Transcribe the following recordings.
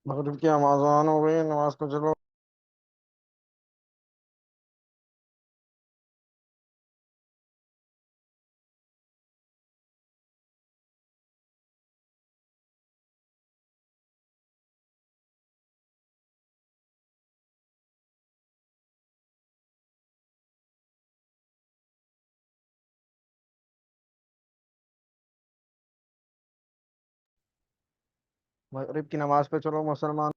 मगरिब की अज़ान हो गई, नमाज को चलो। मगरिब की नमाज पे चलो मुसलमान।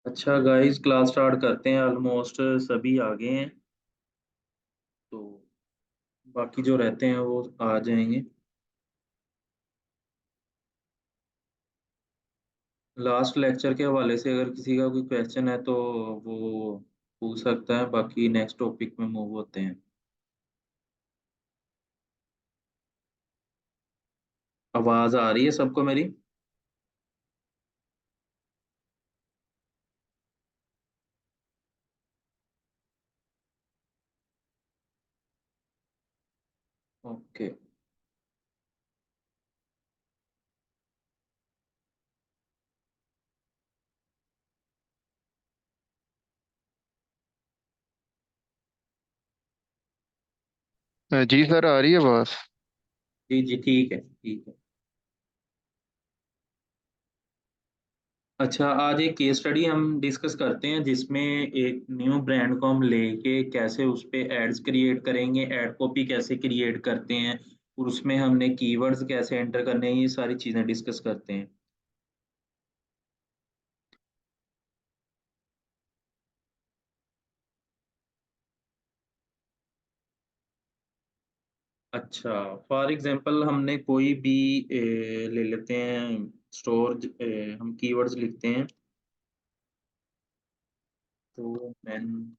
अच्छा गाइस, क्लास स्टार्ट करते हैं। ऑलमोस्ट सभी आ गए हैं, तो बाकी जो रहते हैं वो आ जाएंगे। लास्ट लेक्चर के हवाले से अगर किसी का कोई क्वेश्चन है तो वो पूछ सकता है, बाकी नेक्स्ट टॉपिक में मूव होते हैं। आवाज़ आ रही है सबको मेरी? ओके। जी सर, आ रही है बस। जी जी, ठीक है ठीक है। अच्छा, आज एक केस स्टडी हम डिस्कस करते हैं जिसमें एक न्यू ब्रांड को हम लेके कैसे उस पे एड्स क्रिएट करेंगे, एड कॉपी कैसे क्रिएट करते हैं, और उसमें हमने कीवर्ड्स कैसे एंटर करने हैं, ये सारी चीज़ें डिस्कस करते हैं। अच्छा, फॉर एग्जांपल हमने कोई भी ले लेते हैं स्टोर। हम कीवर्ड्स लिखते हैं, तो मैन।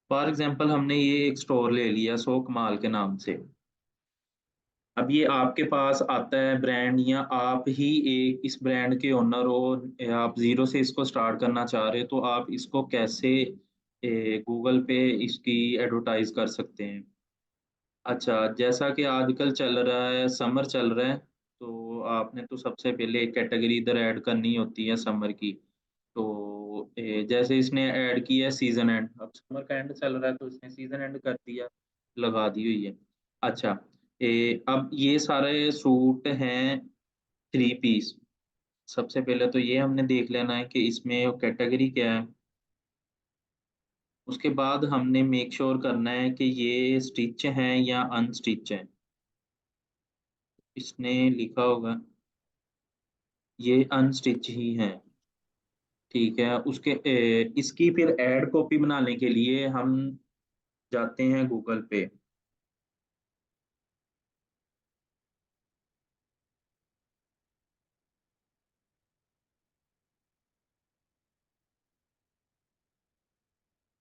फॉर एग्जांपल हमने ये एक स्टोर ले लिया सो कमाल के नाम से। अब ये आपके पास आता है ब्रांड, या आप ही एक इस ब्रांड के ओनर हो, या आप जीरो से इसको स्टार्ट करना चाह रहे हो, तो आप इसको कैसे गूगल पे इसकी एडवर्टाइज कर सकते हैं। अच्छा, जैसा कि आजकल चल रहा है, समर चल रहा है, तो आपने तो सबसे पहले एक कैटेगरी इधर ऐड करनी होती है समर की। तो जैसे इसने ऐड किया है सीजन एंड, अब समर का एंड चल रहा है तो इसने सीजन एंड कर दिया, लगा दी हुई है। अच्छा, अब ये सारे सूट हैं थ्री पीस। सबसे पहले तो ये हमने देख लेना है कि इसमें कैटेगरी क्या है। उसके बाद हमने मेक श्योर करना है कि ये स्टिच हैं या अनस्टिच हैं। इसने लिखा होगा ये अनस्टिच ही हैं। ठीक है, इसकी फिर एड कॉपी बनाने के लिए हम जाते हैं गूगल पे।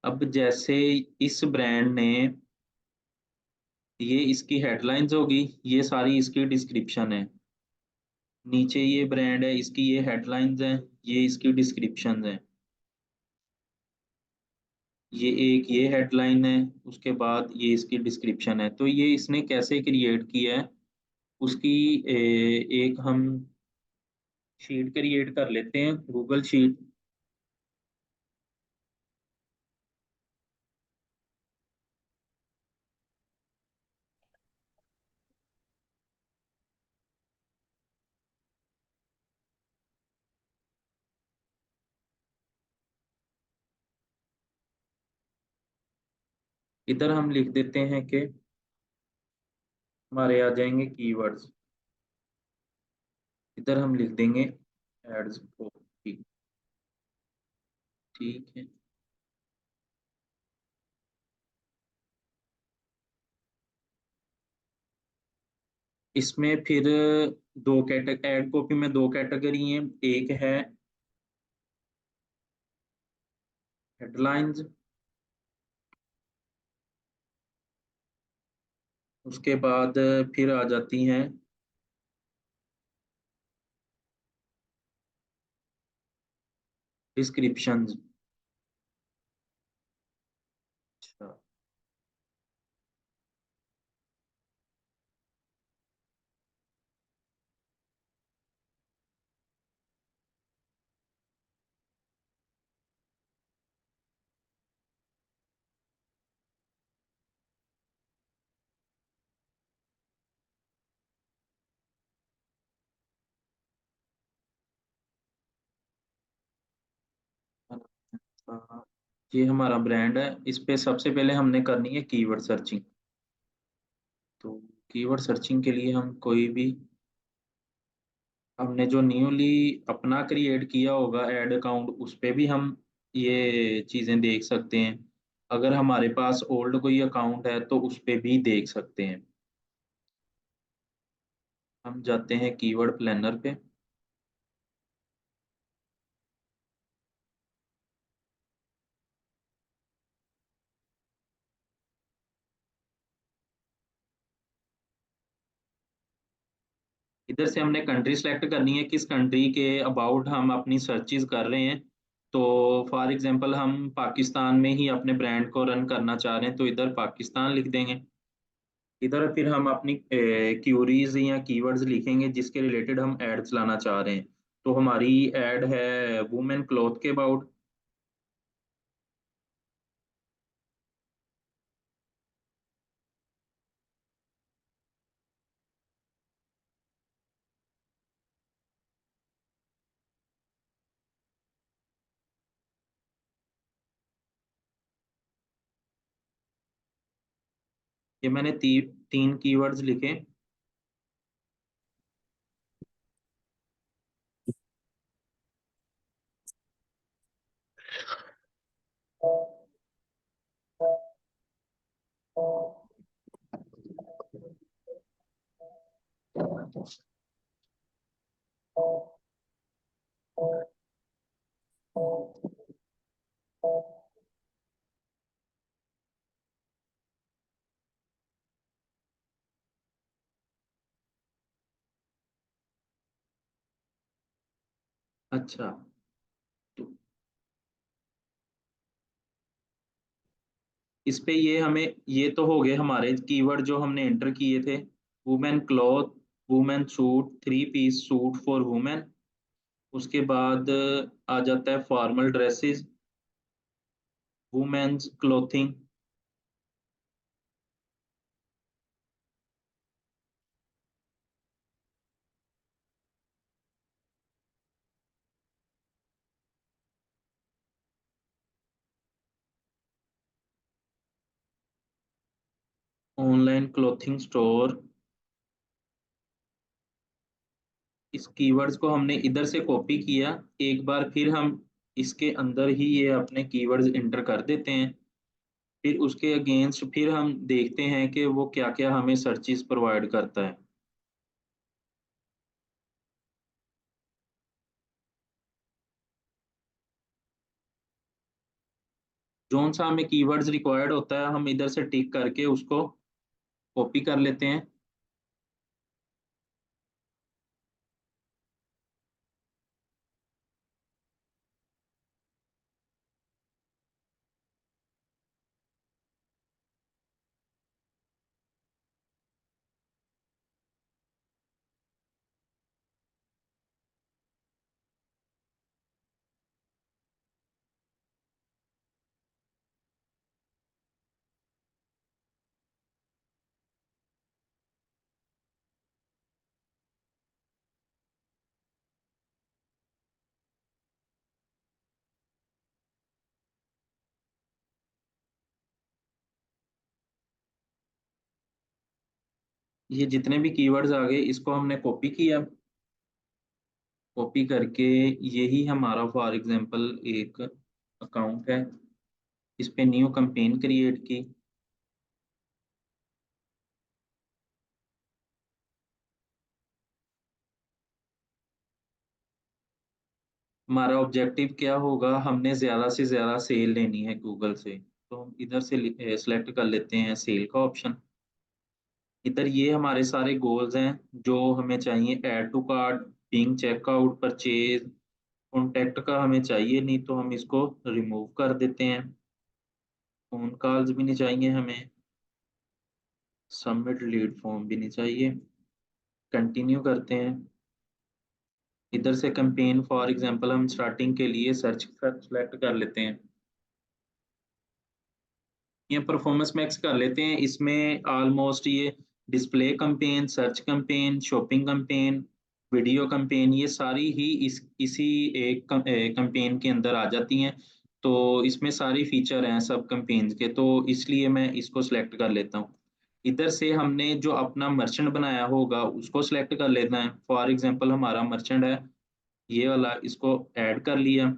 अब जैसे इस ब्रांड ने, ये इसकी हेडलाइंस होगी, ये सारी इसकी डिस्क्रिप्शन है। नीचे ये ब्रांड है, इसकी ये हेडलाइंस हैं, ये इसकी डिस्क्रिप्शन है। ये एक ये हेडलाइन है, उसके बाद ये इसकी डिस्क्रिप्शन है। तो ये इसने कैसे क्रिएट किया है उसकी एक हम शीट क्रिएट कर लेते हैं, गूगल शीट। इधर हम लिख देते हैं कि हमारे आ जाएंगे कीवर्ड्स। इधर हम लिख देंगे एड्स कॉपी। ठीक है। इसमें फिर दो कैटेग एड कॉपी में दो कैटेगरी हैं। एक है हेडलाइंस, उसके बाद फिर आ जाती हैं डिस्क्रिप्शंस। अच्छा, ये हमारा ब्रांड है। इस पे सबसे पहले हमने करनी है कीवर्ड सर्चिंग। तो कीवर्ड सर्चिंग के लिए हम कोई भी, हमने जो न्यूली अपना क्रिएट किया होगा ऐड अकाउंट, उस पे भी हम ये चीज़ें देख सकते हैं। अगर हमारे पास ओल्ड कोई अकाउंट है तो उस पे भी देख सकते हैं। हम जाते हैं कीवर्ड प्लानर पे। इधर से हमने कंट्री सेलेक्ट करनी है, किस कंट्री के अबाउट हम अपनी सर्चेज कर रहे हैं। तो फॉर एग्जांपल हम पाकिस्तान में ही अपने ब्रांड को रन करना चाह रहे हैं, तो इधर पाकिस्तान लिख देंगे। इधर फिर हम अपनी क्यूरीज या कीवर्ड्स लिखेंगे जिसके रिलेटेड हम ऐड चलाना चाह रहे हैं। तो हमारी ऐड है वुमेन क्लॉथ के अबाउट। ये मैंने तीन कीवर्ड्स लिखे। अच्छा, तो इस पे ये हमें, ये तो हो गए हमारे कीवर्ड जो हमने एंटर किए थे। Women cloth, women suit, three piece suit for women. उसके बाद आ जाता है formal dresses, women's clothing. Online clothing store. इस कीवर्ड्स को हमने इधर से कॉपी किया। एक बार फिर हम इसके अंदर ही ये अपने कीवर्ड्स इंटर कर देते हैं। फिर उसके अगेंस्ट फिर हम देखते हैं कि वो क्या क्या हमें सर्चेस प्रोवाइड करता है। जोन सा हमें कीवर्ड्स रिक्वायर्ड होता है हम इधर से टिक करके उसको कॉपी कर लेते हैं। ये जितने भी कीवर्ड्स आ गए इसको हमने कॉपी किया। कॉपी करके यही हमारा फॉर एग्जांपल एक अकाउंट है, इस पे न्यू कैंपेन क्रिएट की। हमारा ऑब्जेक्टिव क्या होगा, हमने ज़्यादा से ज़्यादा सेल लेनी है गूगल से। तो हम इधर से सिलेक्ट कर लेते हैं सेल का ऑप्शन। इधर ये हमारे सारे गोल्स हैं जो हमें चाहिए। ऐड टू कार्ट, बिंग चेकआउट, परचेज, कॉन्टैक्ट का हमें चाहिए नहीं तो हम इसको रिमूव कर देते हैं। फोन कॉल्स भी नहीं चाहिए हमें, सबमिट लीड फॉर्म भी नहीं चाहिए। कंटिन्यू करते हैं। इधर से कैंपेन फॉर एग्जांपल हम स्टार्टिंग के लिए सर्च सेलेक्ट कर लेते हैं। ये परफॉर्मेंस मैक्स कर लेते हैं। इसमें ऑलमोस्ट ये display campaign, search campaign, shopping campaign, video campaign, ये सारी ही इसी एक कैंपेन के अंदर आ जाती हैं। तो इसमें सारी फीचर हैं सब कैंपेन्स के, तो इसलिए मैं इसको सिलेक्ट कर लेता हूँ। इधर से हमने जो अपना मर्चेंट बनाया होगा उसको सिलेक्ट कर लेना है। फॉर एग्जांपल हमारा मर्चेंट है ये वाला, इसको ऐड कर लिया,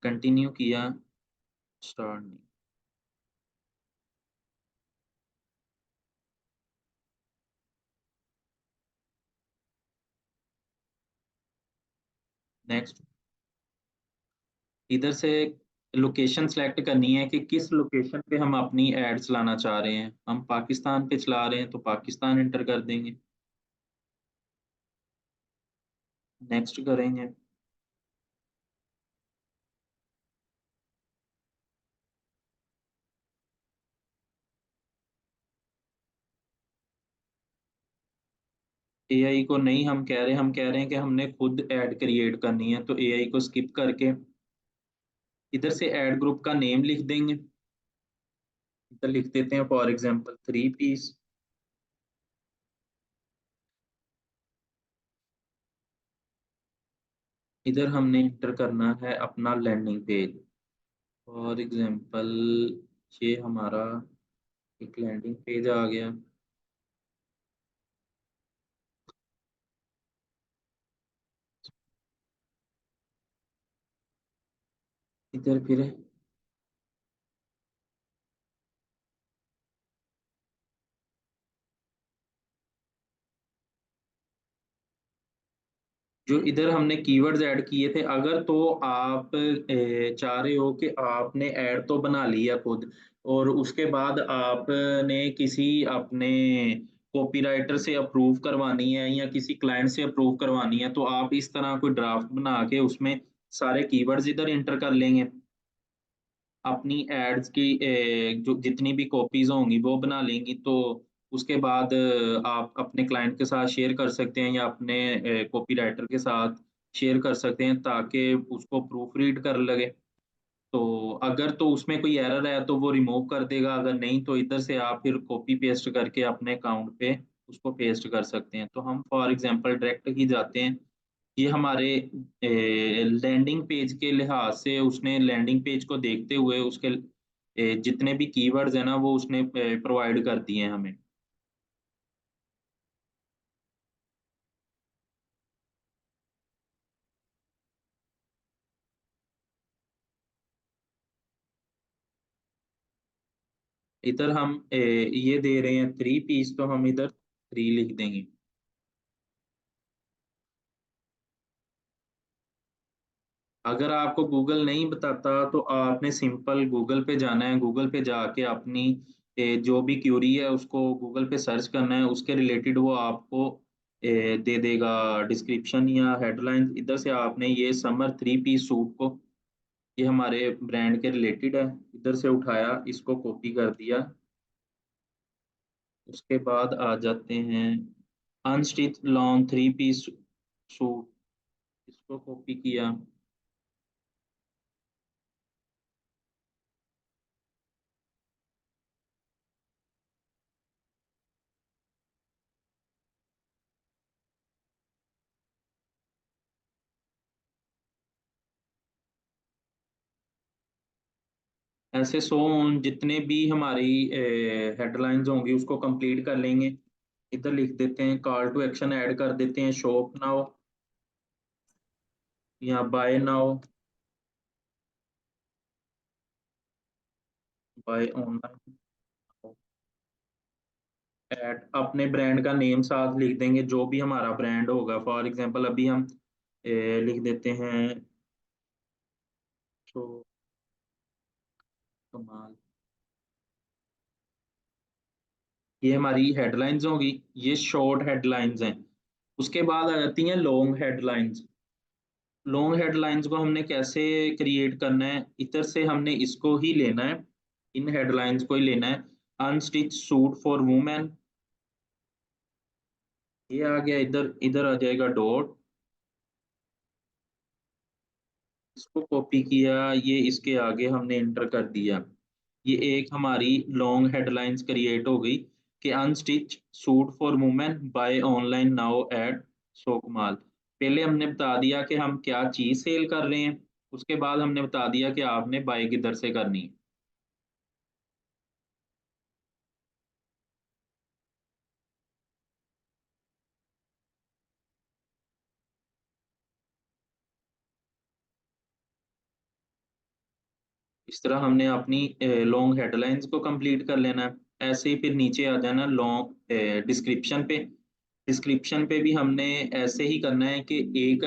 कंटिन्यू किया, स्टार्ट नहीं। नेक्स्ट, इधर से लोकेशन सेलेक्ट करनी है कि किस लोकेशन पे हम अपनी ऐड चलाना चाह रहे हैं। हम पाकिस्तान पे चला रहे हैं तो पाकिस्तान एंटर कर देंगे, नेक्स्ट करेंगे। एआई को नहीं हम कह रहे, हम कह रहे हैं कि हमने खुद ऐड क्रिएट करनी है, तो एआई को स्किप करके इधर से ऐड ग्रुप का नेम लिख देंगे। इधर लिख देते हैं फॉर एग्जांपल 3 पीस। इधर हमने इंटर करना है अपना लैंडिंग पेज। फॉर एग्जांपल ये हमारा एक लैंडिंग पेज आ गया। इधर फिर जो इधर हमने कीवर्ड्स ऐड किए थे, अगर तो आप चाह रहे हो कि आपने ऐड तो बना लिया खुद और उसके बाद आपने किसी अपने कॉपीराइटर से अप्रूव करवानी है या किसी क्लाइंट से अप्रूव करवानी है, तो आप इस तरह कोई ड्राफ्ट बना के उसमें सारे कीवर्ड्स इधर एंटर कर लेंगे। अपनी एड्स की जो जितनी भी कॉपीज होंगी वो बना लेंगी, तो उसके बाद आप अपने क्लाइंट के साथ शेयर कर सकते हैं या अपने कॉपीराइटर के साथ शेयर कर सकते हैं ताकि उसको प्रूफ रीड कर लगे। तो अगर तो उसमें कोई एरर है तो वो रिमूव कर देगा, अगर नहीं तो इधर से आप फिर कॉपी पेस्ट करके अपने अकाउंट पे उसको पेस्ट कर सकते हैं। तो हम फॉर एग्जांपल डायरेक्ट ही जाते हैं। ये हमारे लैंडिंग पेज के लिहाज से उसने लैंडिंग पेज को देखते हुए उसके जितने भी कीवर्ड्स हैं ना वो उसने प्रोवाइड कर दिए हैं हमें। इधर हम ये दे रहे हैं 3 पीस, तो हम इधर 3 लिख देंगे। अगर आपको गूगल नहीं बताता तो आपने सिंपल गूगल पे जाना है, गूगल पे जाके अपनी जो भी क्यूरी है उसको गूगल पे सर्च करना है, उसके रिलेटेड वो आपको दे देगा डिस्क्रिप्शन या हेडलाइंस। इधर से आपने ये समर 3 पीस सूट को, ये हमारे ब्रांड के रिलेटेड है, इधर से उठाया, इसको कॉपी कर दिया। उसके बाद आ जाते हैं अनस्टिच लॉन्ग 3 पीस सूट, इसको कॉपी किया। ऐसे सो जितने भी हमारी हेडलाइंस होंगी उसको कंप्लीट कर लेंगे। इधर लिख देते हैं कॉल टू एक्शन, ऐड कर देते हैं शॉप नाउ या buy now, buy online, add अपने ब्रांड का नेम साथ लिख देंगे जो भी हमारा ब्रांड होगा। फॉर एग्जांपल अभी हम लिख देते हैं तो कमाल। ये हमारी हेडलाइंस होगी, ये शॉर्ट हेडलाइंस हैं। उसके बाद आ जाती हैं लॉन्ग हेडलाइंस। लॉन्ग हेडलाइंस को हमने कैसे क्रिएट करना है, इधर से हमने इसको ही लेना है, इन हेडलाइंस को ही लेना है। अनस्टिच सूट फॉर वुमेन, ये आ गया, इधर इधर आ जाएगा डॉट, इसको कॉपी किया, ये इसके आगे हमने इंटर कर दिया। ये एक हमारी लॉन्ग हेडलाइंस क्रिएट हो गई कि unstitch suit for women buy online now at Shokamal. पहले हमने बता दिया कि हम क्या चीज सेल कर रहे हैं, उसके बाद हमने बता दिया कि आपने बाय किधर से करनी है। इस तरह हमने अपनी लॉन्ग हेडलाइंस को कंप्लीट कर लेना है। ऐसे ही फिर नीचे आ जाना लॉन्ग डिस्क्रिप्शन पे। डिस्क्रिप्शन पे भी हमने ऐसे ही करना है कि एक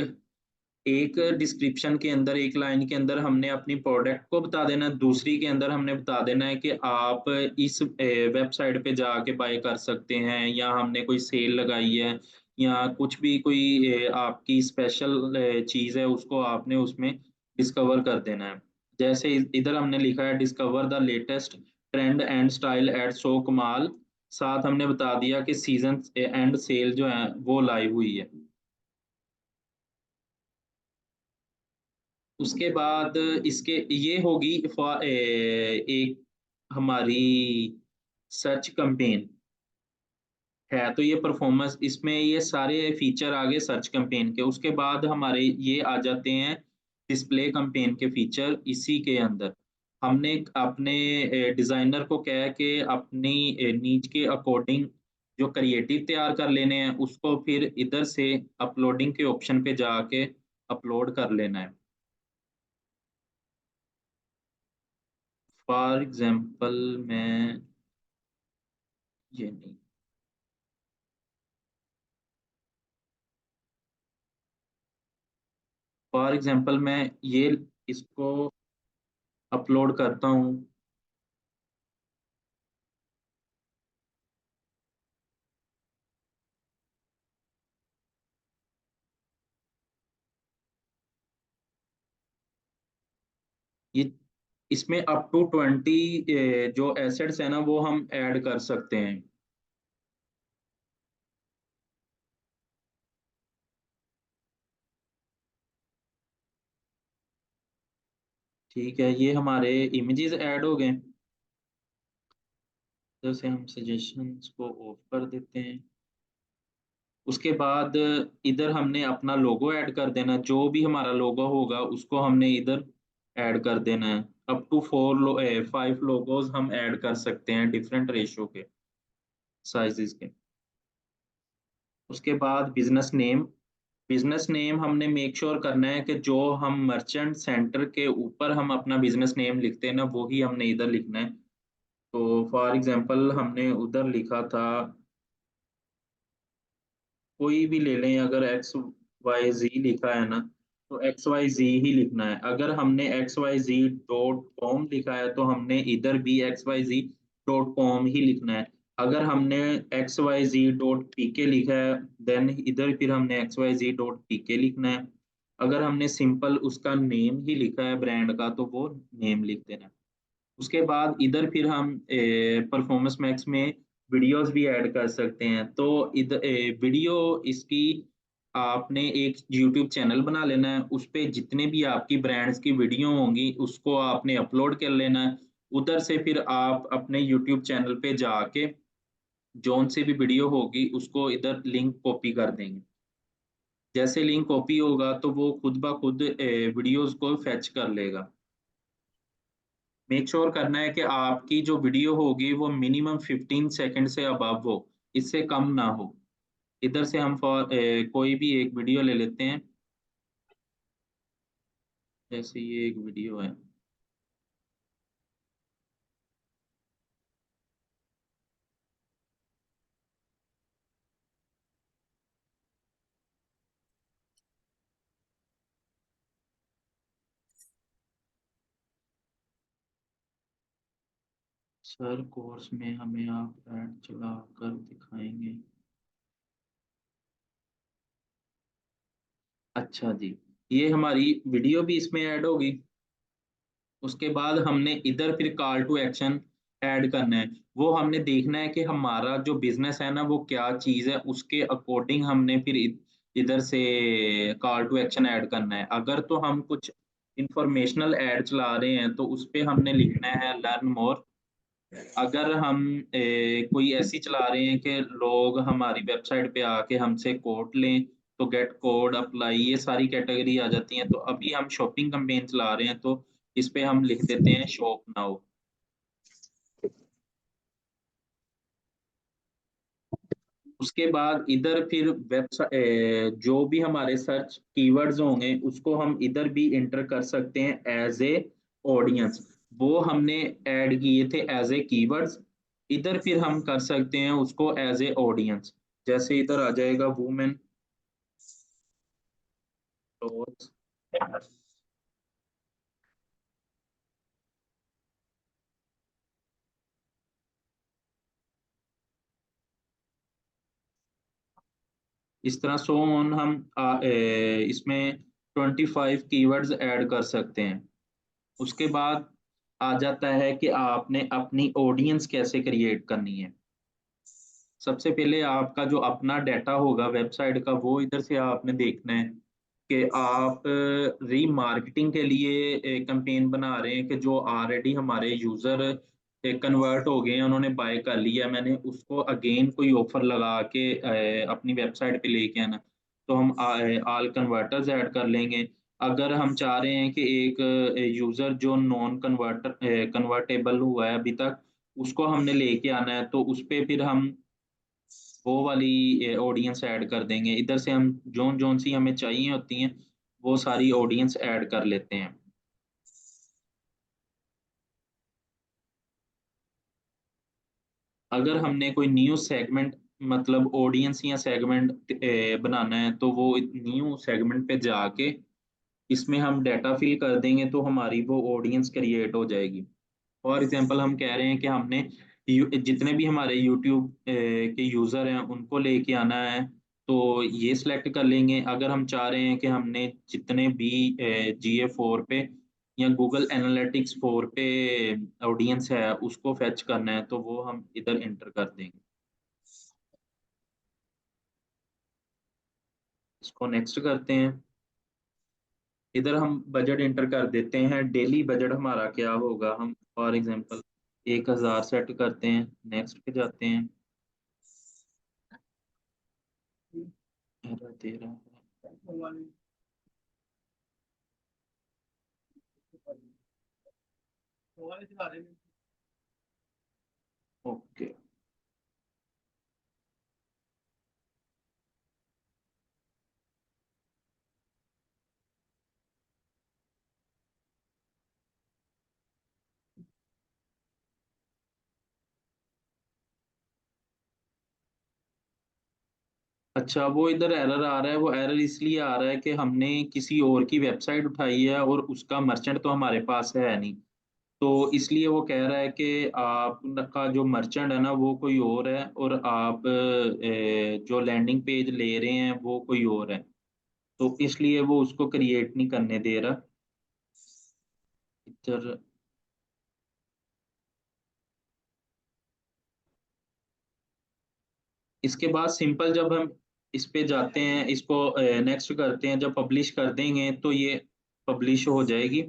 एक डिस्क्रिप्शन के अंदर, एक लाइन के अंदर हमने अपनी प्रोडक्ट को बता देना है, दूसरी के अंदर हमने बता देना है कि आप इस वेबसाइट पे जाके बाय कर सकते हैं, या हमने कोई सेल लगाई है, या कुछ भी कोई आपकी स्पेशल चीज़ है, उसको आपने उसमें डिस्कवर कर देना है। जैसे इधर हमने लिखा है discover the latest trend and style at Sokamal, साथ हमने बता दिया कि सीजन एंड सेल जो है वो लाइव हुई है। उसके बाद इसके ये होगी एक हमारी सर्च कैंपेन है, तो ये परफॉर्मेंस, इसमें ये सारे फीचर आ गए सर्च कैंपेन के। उसके बाद हमारे ये आ जाते हैं डिस्प्ले कैंपेन के फीचर। इसी के अंदर हमने अपने डिजाइनर को कह के अपनी नीड के अकॉर्डिंग जो क्रिएटिव तैयार कर लेने हैं, उसको फिर इधर से अपलोडिंग के ऑप्शन पे जाके अपलोड कर लेना है। फॉर एग्जाम्पल मैं ये नहीं, फॉर एग्जाम्पल मैं ये इसको अपलोड करता हूँ। ये इसमें अप टू 20 जो एसेट्स है ना वो हम ऐड कर सकते हैं। ठीक है, ये हमारे इमेजेस ऐड हो गए। जैसे हम सजेशंस को ऑफ कर देते हैं। उसके बाद इधर हमने अपना लोगो ऐड कर देना, जो भी हमारा लोगो होगा उसको हमने इधर ऐड कर देना है। अप टू 5 लोगोज हम ऐड कर सकते हैं डिफरेंट रेशो के साइजेस के। उसके बाद बिजनेस नेम हमने मेक श्योर करना है कि जो हम मर्चेंट सेंटर के ऊपर हम अपना बिजनेस नेम लिखते हैं ना, वो ही हमने इधर लिखना है। तो फॉर एग्जांपल हमने उधर लिखा था, कोई भी ले लें, अगर एक्स वाई जी लिखा है ना, तो एक्स वाई जी ही लिखना है। अगर हमने एक्स वाई जी डॉट कॉम लिखा है तो हमने इधर भी एक्स वाई जी डॉट कॉम ही लिखना है। अगर हमने एक्स वाई जी डॉट पी के लिखा है, देन इधर फिर हमने एक्स वाई जी डॉट पी के लिखना है। अगर हमने सिंपल उसका नेम ही लिखा है ब्रांड का, तो वो नेम लिख देना है। उसके बाद इधर फिर हम परफॉर्मेंस मैक्स में वीडियोस भी ऐड कर सकते हैं। तो इधर वीडियो इसकी आपने एक यूट्यूब चैनल बना लेना है, उस पे जितने भी आपकी ब्रांड्स की वीडियो होंगी उसको आपने अपलोड कर लेना है। उधर से फिर आप अपने यूट्यूब चैनल पे जाके जौन सी भी वीडियो होगी उसको इधर लिंक कॉपी कर देंगे। जैसे लिंक कॉपी होगा तो वो खुद ब खुद वीडियोस को फेच कर लेगा। मेक श्योर करना है कि आपकी जो वीडियो होगी वो मिनिमम 15 सेकंड से अबव हो, इससे कम ना हो। इधर से हम कोई भी एक वीडियो ले लेते हैं। जैसे ये एक वीडियो है। सर कोर्स में हमें आप ऐड चला कर दिखाएंगे। अच्छा जी, ये हमारी वीडियो भी इसमें ऐड होगी। उसके बाद हमने इधर फिर कॉल टू एक्शन ऐड करना है। वो हमने देखना है कि हमारा जो बिजनेस है ना वो क्या चीज़ है, उसके अकॉर्डिंग हमने फिर इधर से कॉल टू एक्शन ऐड करना है। अगर तो हम कुछ इंफॉर्मेशनल ऐड चला रहे हैं तो उस पे हमने लिखना है लर्न मोर। अगर हम कोई ऐसी चला रहे हैं कि लोग हमारी वेबसाइट पे आके हमसे कोट लें, तो गेट कोड, अप्लाई, ये सारी कैटेगरी आ जाती हैं। तो अभी हम शॉपिंग कैंपेन चला रहे हैं, तो इस पे हम लिख देते हैं शॉप नाउ। उसके बाद इधर फिर वेबसाइट जो भी हमारे सर्च कीवर्ड्स होंगे उसको हम इधर भी इंटर कर सकते हैं एज ए ऑडियंस। वो हमने ऐड किए थे एज ए कीवर्ड्स, इधर फिर हम कर सकते हैं उसको एज ए ऑडियंस। जैसे इधर आ जाएगा वुमेन क्लोथ्स, इस तरह सो ऑन हम इसमें 25 कीवर्ड्स ऐड कर सकते हैं। उसके बाद आ जाता है कि आपने अपनी ऑडियंस कैसे क्रिएट करनी है। सबसे पहले आपका जो अपना डाटा होगा वेबसाइट का वो इधर से आपने देखना है कि आप रीमार्केटिंग के लिए कैंपेन बना रहे हैं कि जो ऑलरेडी हमारे यूजर कन्वर्ट हो गए हैं, उन्होंने बाय कर लिया, मैंने उसको अगेन कोई ऑफर लगा के अपनी वेबसाइट पे लेके आना। तो हम ऑल कन्वर्टर्स ऐड कर लेंगे। अगर हम चाह रहे हैं कि एक यूजर जो नॉन कन्वर्टर कन्वर्टेबल हुआ है अभी तक, उसको हमने लेके आना है, तो उस पे फिर हम वो वाली ऑडियंस ऐड कर देंगे। इधर से हम जोन जोन सी हमें चाहिए होती हैं वो सारी ऑडियंस ऐड कर लेते हैं। अगर हमने कोई न्यू सेगमेंट मतलब ऑडियंस या सेगमेंट बनाना है, तो वो न्यू सेगमेंट पे जाके इसमें हम डाटा फिल कर देंगे तो हमारी वो ऑडियंस क्रिएट हो जाएगी। फॉर एग्जांपल हम कह रहे हैं कि हमने जितने भी हमारे यूट्यूब के यूज़र हैं उनको लेके आना है, तो ये सिलेक्ट कर लेंगे। अगर हम चाह रहे हैं कि हमने जितने भी GA4 पे या गूगल एनालिटिक्स 4 पे ऑडियंस है उसको फेच करना है, तो वो हम इधर इंटर कर देंगे। इसको नेक्स्ट करते हैं। इधर हम बजट इंटर कर देते हैं, डेली बजट हमारा क्या होगा। हम फॉर एग्जांपल 1000 सेट करते हैं, नेक्स्ट पे जाते हैं। एरर दे रहा है। ओके, अच्छा वो इधर एरर आ रहा है। वो एरर इसलिए आ रहा है कि हमने किसी और की वेबसाइट उठाई है और उसका मर्चेंट तो हमारे पास है नहीं। तो इसलिए वो कह रहा है कि आपका जो मर्चेंट है ना वो कोई और है, और आप जो लैंडिंग पेज ले रहे हैं वो कोई और है। तो इसलिए वो उसको क्रिएट नहीं करने दे रहा इधर। इसके बाद सिंपल जब हम इस पे जाते हैं, इसको नेक्स्ट करते हैं, जब पब्लिश कर देंगे तो ये पब्लिश हो जाएगी।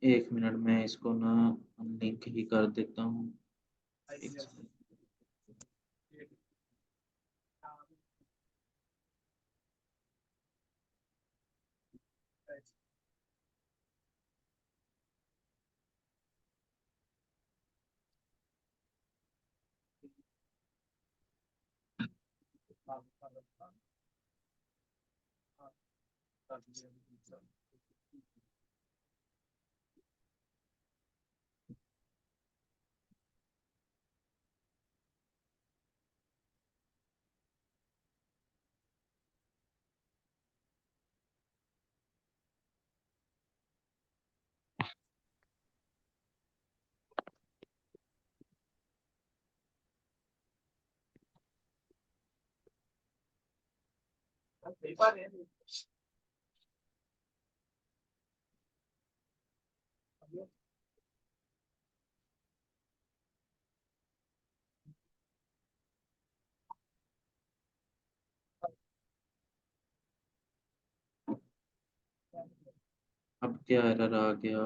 एक मिनट में इसको ना लिंक ही कर देता हूँ। एक सेकंड। अब क्या एरर आ गया।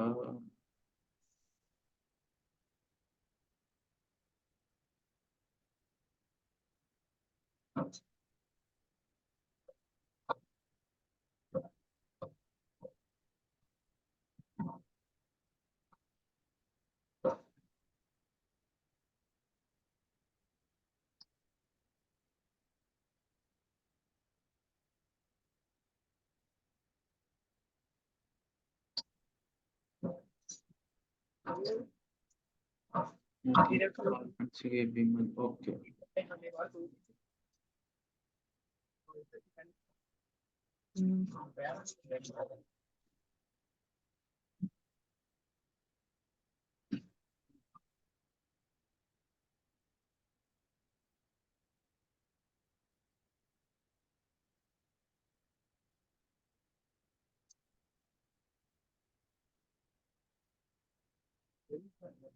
ओके।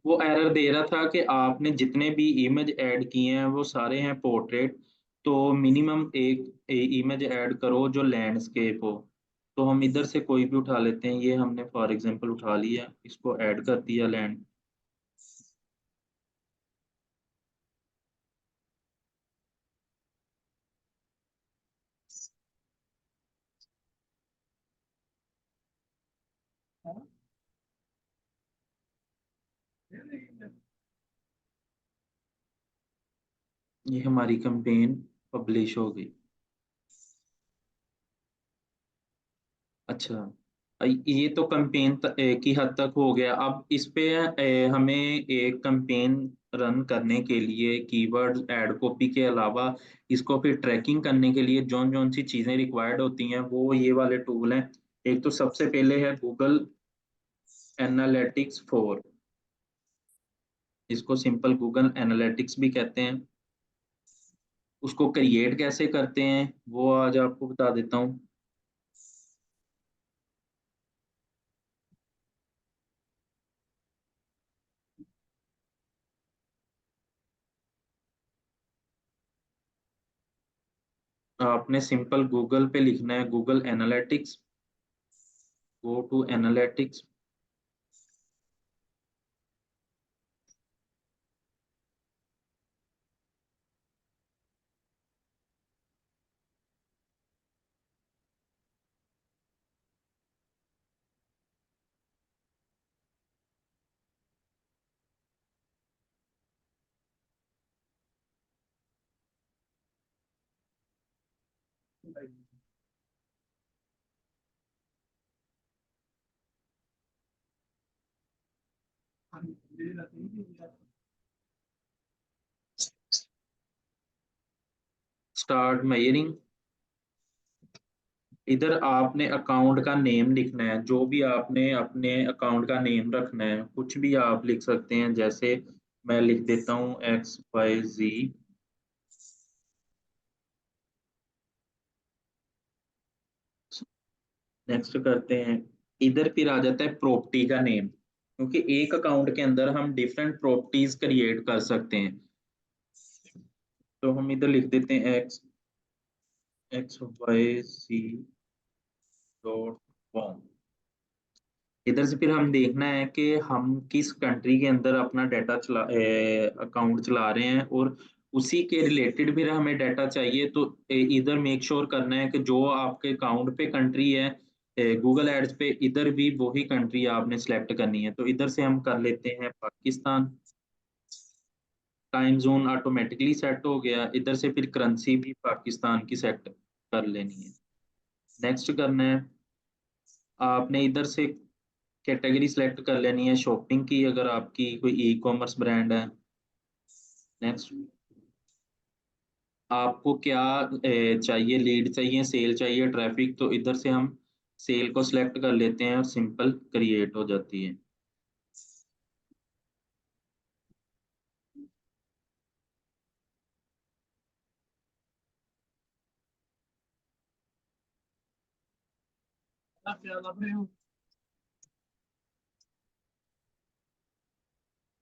वो एरर दे रहा था कि आपने जितने भी इमेज ऐड किए हैं वो सारे हैं पोर्ट्रेट, तो मिनिमम एक इमेज ऐड करो जो लैंडस्केप हो। तो हम इधर से कोई भी उठा लेते हैं, ये हमने फॉर एग्जांपल उठा लिया, इसको ऐड कर दिया लैंड। ये हमारी कैंपेन पब्लिश हो गई। अच्छा, ये तो कैंपेन की हद तक हो गया। अब इस पे हमें एक कैंपेन रन करने के लिए कीवर्ड ऐड कॉपी के अलावा इसको फिर ट्रैकिंग करने के लिए जौन जौन सी चीजें रिक्वायर्ड होती हैं वो ये वाले टूल हैं। एक तो सबसे पहले है गूगल एनालिटिक्स 4, इसको सिंपल गूगल एनालिटिक्स भी कहते हैं। उसको क्रिएट कैसे करते हैं वो आज आपको बता देता हूँ। आपने सिंपल गूगल पे लिखना है Google analytics, go to analytics. Start measuring. इधर आपने अकाउंट का नेम लिखना है, जो भी आपने अपने अकाउंट का नेम रखना है, कुछ भी आप लिख सकते हैं। जैसे मैं लिख देता हूँ XYZ। नेक्स्ट करते हैं। इधर फिर आ जाता है प्रॉपर्टी का नेम, क्योंकि एक अकाउंट के अंदर हम डिफरेंट प्रॉपर्टीज क्रिएट कर सकते हैं। तो हम इधर लिख देते हैं XYZ डॉट कॉम। इधर से फिर हम देखना है कि हम किस कंट्री के अंदर अपना डाटा अकाउंट चला रहे हैं, और उसी के रिलेटेड फिर हमें डाटा चाहिए। तो इधर मेक श्योर करना है कि जो आपके अकाउंट पे कंट्री है गूगल एड्स पे, इधर भी वही कंट्री आपने सेलेक्ट करनी है। तो इधर से हम कर लेते हैं Pakistan. Time zone automatically set हो गया। इधर से फिर करेंसी भी पाकिस्तान की सेट कर लेनी है। नेक्स्ट करना है। आपने इधर से कैटेगरी सेलेक्ट कर लेनी है शॉपिंग की, अगर आपकी कोई ई कॉमर्स ब्रांड है। नेक्स्ट, आपको क्या चाहिए, लीड चाहिए, सेल चाहिए, ट्रैफिक, तो इधर से हम सेल को सिलेक्ट कर लेते हैं और सिंपल क्रिएट हो जाती है।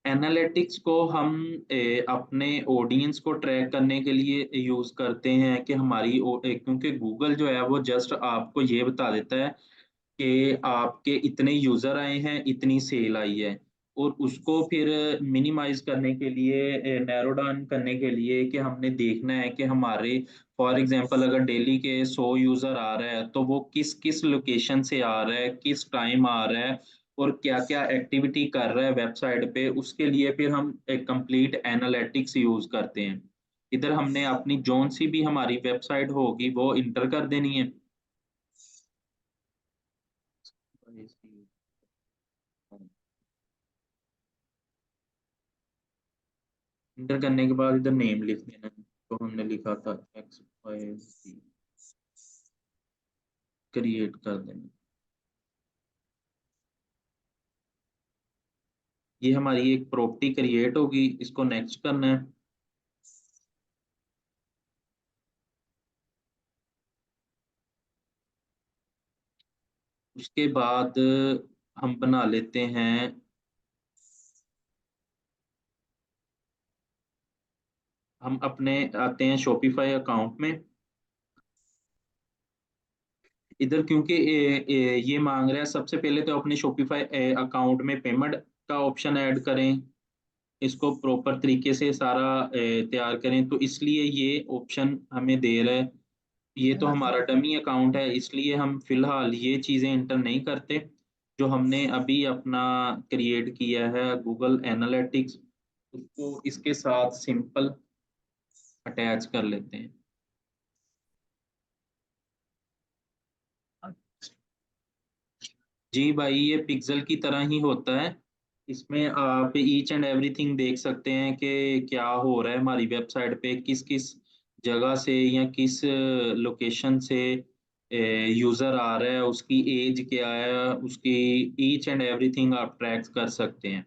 एनालिटिक्स को हम अपने ऑडियंस को ट्रैक करने के लिए यूज करते हैं कि हमारी क्योंकि गूगल जो है वो जस्ट आपको ये बता देता है कि आपके इतने यूजर आए हैं, इतनी सेल आई है। और उसको फिर मिनिमाइज करने के लिए, नैरो डाउन करने के लिए, कि हमने देखना है कि हमारे फॉर एग्जांपल अगर डेली के 100 यूजर आ रहा है तो वो किस किस लोकेशन से आ रहा है, किस टाइम आ रहा है, और क्या क्या एक्टिविटी कर रहा है वेबसाइट पे। उसके लिए फिर हम एक कंप्लीट एनालिटिक्स यूज करते हैं। इधर हमने अपनी जोन सी भी हमारी वेबसाइट होगी वो इंटर कर देनी है। इंटर करने के बाद इधर नेम लिख देना, तो हमने लिखा था XYZ, क्रिएट कर देना। ये हमारी एक प्रॉपर्टी क्रिएट होगी, इसको नेक्स्ट करना है। उसके बाद हम बना लेते हैं, हम अपने आते हैं शॉपिफाई अकाउंट में। इधर क्योंकि ये मांग रहा है, सबसे पहले तो अपने शॉपिफाई अकाउंट में पेमेंट का ऑप्शन ऐड करें, इसको प्रॉपर तरीके से सारा तैयार करें, तो इसलिए ये ऑप्शन हमें दे रहा है। ये तो हमारा डमी अकाउंट है, इसलिए हम फिलहाल ये चीज़ें इंटर नहीं करते। जो हमने अभी अपना क्रिएट किया है गूगल एनालिटिक्स, उसको इसके साथ सिंपल अटैच कर लेते हैं। जी भाई, ये पिक्सल की तरह ही होता है। इसमें आप ईच एंड एवरीथिंग देख सकते हैं कि क्या हो रहा है हमारी वेबसाइट पे, किस किस जगह से या किस लोकेशन से यूज़र आ रहा है, उसकी एज क्या है, उसकी ईच एंड एवरीथिंग आप ट्रैक कर सकते हैं।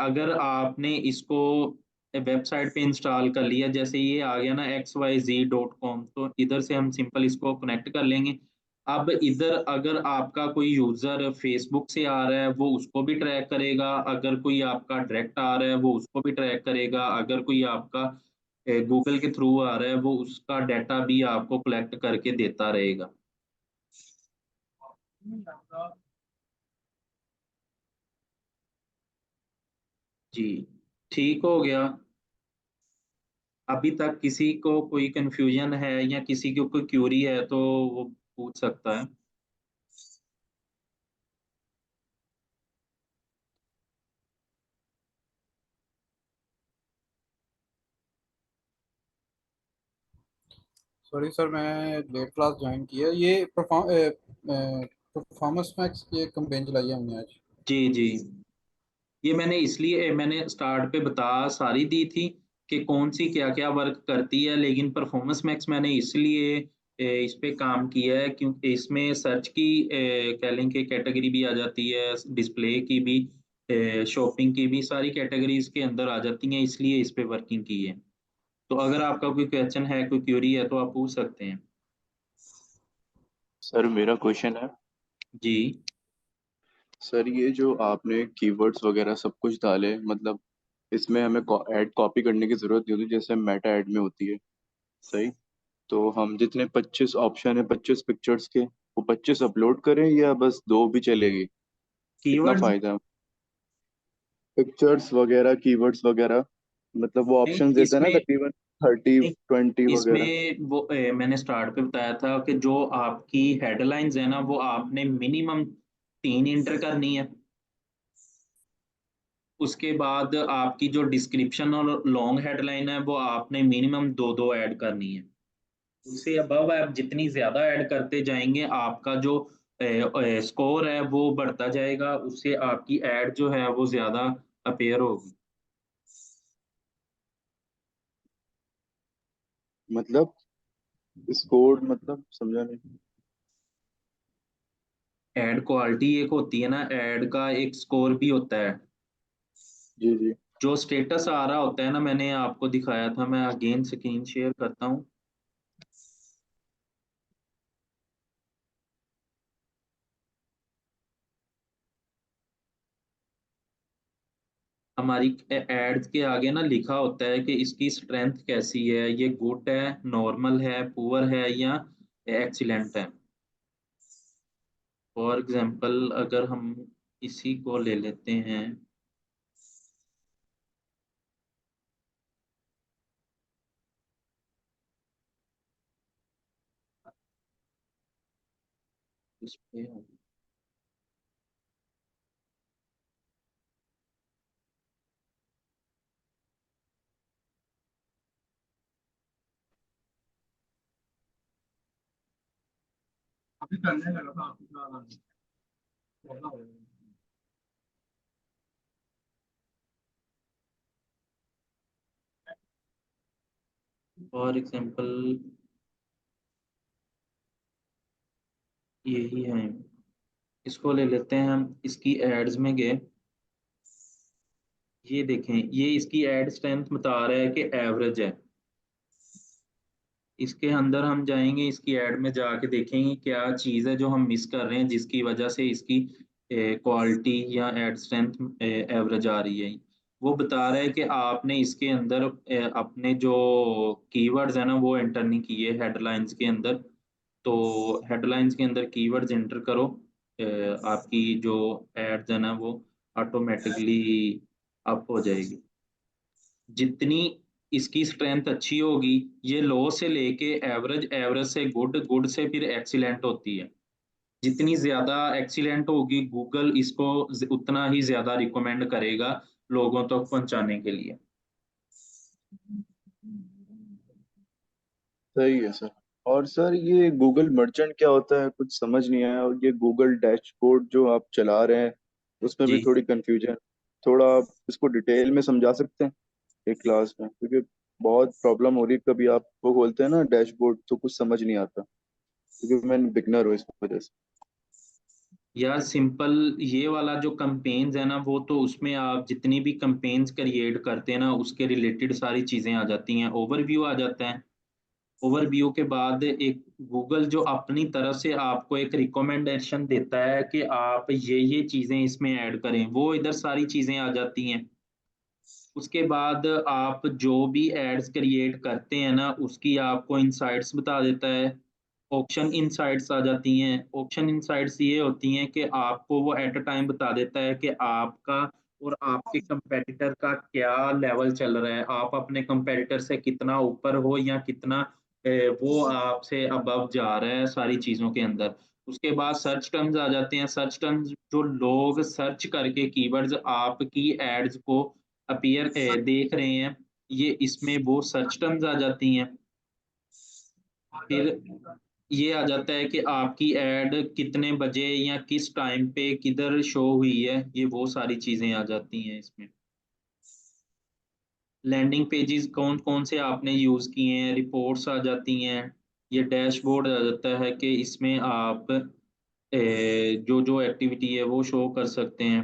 अगर आपने इसको वेबसाइट पे इंस्टॉल कर लिया, जैसे ये आ गया ना xyz.com, तो इधर से हम सिंपल इसको कनेक्ट कर लेंगे। अब इधर अगर आपका कोई यूजर फेसबुक से आ रहा है वो उसको भी ट्रैक करेगा, अगर कोई आपका डायरेक्ट आ रहा है वो उसको भी ट्रैक करेगा, अगर कोई आपका गूगल के थ्रू आ रहा है वो उसका डाटा भी आपको कलेक्ट करके देता रहेगा। जी, ठीक हो गया। अभी तक किसी को कोई कंफ्यूजन है या किसी को कोई क्यूरी है तो वो पूछ सकता है। सॉरी सर, मैं लेट क्लास ज्वाइन किया। ये परफॉर्मेंस मैक्स की एक कंपेन चलाई है हमने आज। जी जी, ये मैंने इसलिए मैंने स्टार्ट पे बता सारी दी थी कि कौन सी क्या क्या वर्क करती है, लेकिन परफॉर्मेंस मैक्स मैंने इसलिए इस पे काम किया है क्योंकि इसमें सर्च की कह लें कि कैटेगरी भी आ जाती है, डिस्प्ले की भी, शॉपिंग की भी, सारी कैटेगरीज के अंदर आ जाती हैं, इसलिए इस पे वर्किंग की है। तो अगर आपका कोई क्वेश्चन है, कोई क्यूरी है तो आप पूछ सकते हैं। सर मेरा क्वेश्चन है। जी सर ये जो आपने कीवर्ड्स वगैरह सब कुछ डाले, मतलब इसमें हमें ऐड कॉपी करने की जरूरत नहीं होती जैसे मेटा ऐड में होती है, सही? तो हम जितने 25 ऑप्शन है 25 पिक्चर्स के, वो 25 अपलोड करें या बस दो भी चलेगी? कितना कीवर्ड्स, फायदा? पिक्चर्स वगैरह कीवर्ड्स वगैरह, मतलब वो नहीं ऑप्शन देता है ना इसमें, तकरीबन 30 नहीं 20 वगैरह। इसमें वो मैंने स्टार्ट पे बताया था कि जो आपकी हेडलाइंस है ना वो आपने मिनिमम 3 इंटर करनी है। उसके बाद आपकी जो डिस्क्रिप्शन और लॉन्ग हेडलाइन है वो आपने मिनिमम दो दो ऐड करनी है। उससे अबव आप जितनी ज्यादा ऐड करते जाएंगे आपका जो स्कोर है वो बढ़ता जाएगा, उससे आपकी ऐड जो है वो ज्यादा अपेयर होगी। मतलब स्कोर मतलब समझा नहीं। ऐड क्वालिटी एक होती है ना, ऐड का एक स्कोर भी होता है। जी जी। जो स्टेटस आ रहा होता है ना, मैंने आपको दिखाया था, मैं अगेन स्क्रीन शेयर करता हूँ। हमारी एड्स के आगे ना लिखा होता है कि इसकी स्ट्रेंथ कैसी है, ये गुड है, नॉर्मल है, पुअर है या एक्सीलेंट है। फॉर एग्जांपल अगर हम इसी को ले लेते हैं, इस पे अभी करने लगा था आपका। फॉर एग्जांपल यही है, इसको ले लेते हैं हम, इसकी एड्स में गए, ये देखें, ये इसकी एड स्ट्रेंथ बता रहा है कि एवरेज है। इसके अंदर हम जाएंगे, इसकी ऐड में जाके देखेंगे क्या चीज़ है जो हम मिस कर रहे हैं जिसकी वजह से इसकी क्वालिटी या एड स्ट्रेंथ एवरेज आ रही है। वो बता रहा है कि आपने इसके अंदर अपने जो कीवर्ड्स है ना वो एंटर नहीं किए हेडलाइंस के अंदर। तो हेडलाइंस के अंदर कीवर्ड्स एंटर करो, आपकी जो एड्स है ना वो ऑटोमेटिकली अप हो जाएगी। जितनी इसकी स्ट्रेंथ अच्छी होगी, ये लो से लेके एवरेज, एवरेज से गुड, गुड से फिर एक्सीलेंट होती है। जितनी ज़्यादा एक्सीलेंट होगी गूगल इसको उतना ही ज़्यादा रिकमेंड करेगा लोगों तक पहुंचाने के लिए। सही है सर। और सर ये गूगल मर्चेंट क्या होता है, कुछ समझ नहीं आया। और ये गूगल डैशबोर्ड जो आप चला रहे हैं उसमें भी जी, थोड़ी कंफ्यूजन, थोड़ा आप इसको डिटेल में समझा सकते हैं एक क्लास में, क्योंकि बहुत प्रॉब्लम हो रही है। कभी आप वो बोलते हैं ना डैशबोर्ड तो कुछ समझ नहीं आता, क्योंकि मैं बिगनर हूँ इस वजह से। यार सिंपल, ये वाला जो कंपेन्स है ना वो तो उसमें आप जितनी भी कंपेन्स क्रिएट करते हैं ना उसके रिलेटेड सारी चीज़ें आ जाती हैं, ओवरव्यू आ जाता है। ओवरव्यू के बाद एक गूगल जो अपनी तरफ से आपको एक रिकमेंडेशन देता है कि आप ये चीज़ें इसमें ऐड करें, वो इधर सारी चीज़ें आ जाती हैं। उसके बाद आप जो भी एड्स क्रिएट करते हैं ना उसकी आपको इनसाइट्स बता देता है। ऑप्शन इनसाइट्स आ जाती हैं। ऑप्शन इनसाइट्स ये होती हैं कि आपको वो एट अ टाइम बता देता है कि आपका और आपके कंपेटिटर का क्या लेवल चल रहा है, आप अपने कंपेटिटर से कितना ऊपर हो या कितना वो आपसे अबव जा रहा है सारी चीज़ों के अंदर। उसके बाद सर्च टर्म्स आ जाते हैं। सर्च टर्म्स जो लोग सर्च करके कीवर्ड्स आपकी एड्स को अपीयर देख रहे हैं, ये इसमें वो सर्च टर्म्स आ जाती हैं। फिर ये आ जाता है कि आपकी एड कितने बजे या किस टाइम पे किधर शो हुई है, ये वो सारी चीज़ें आ जाती हैं इसमें। लैंडिंग पेजेस कौन-कौन से आपने यूज़ किए हैं, रिपोर्ट्स आ जाती हैं। ये डैशबोर्ड आ जाता है कि इसमें आप जो-जो एक्टिविटी है वो शो कर सकते हैं।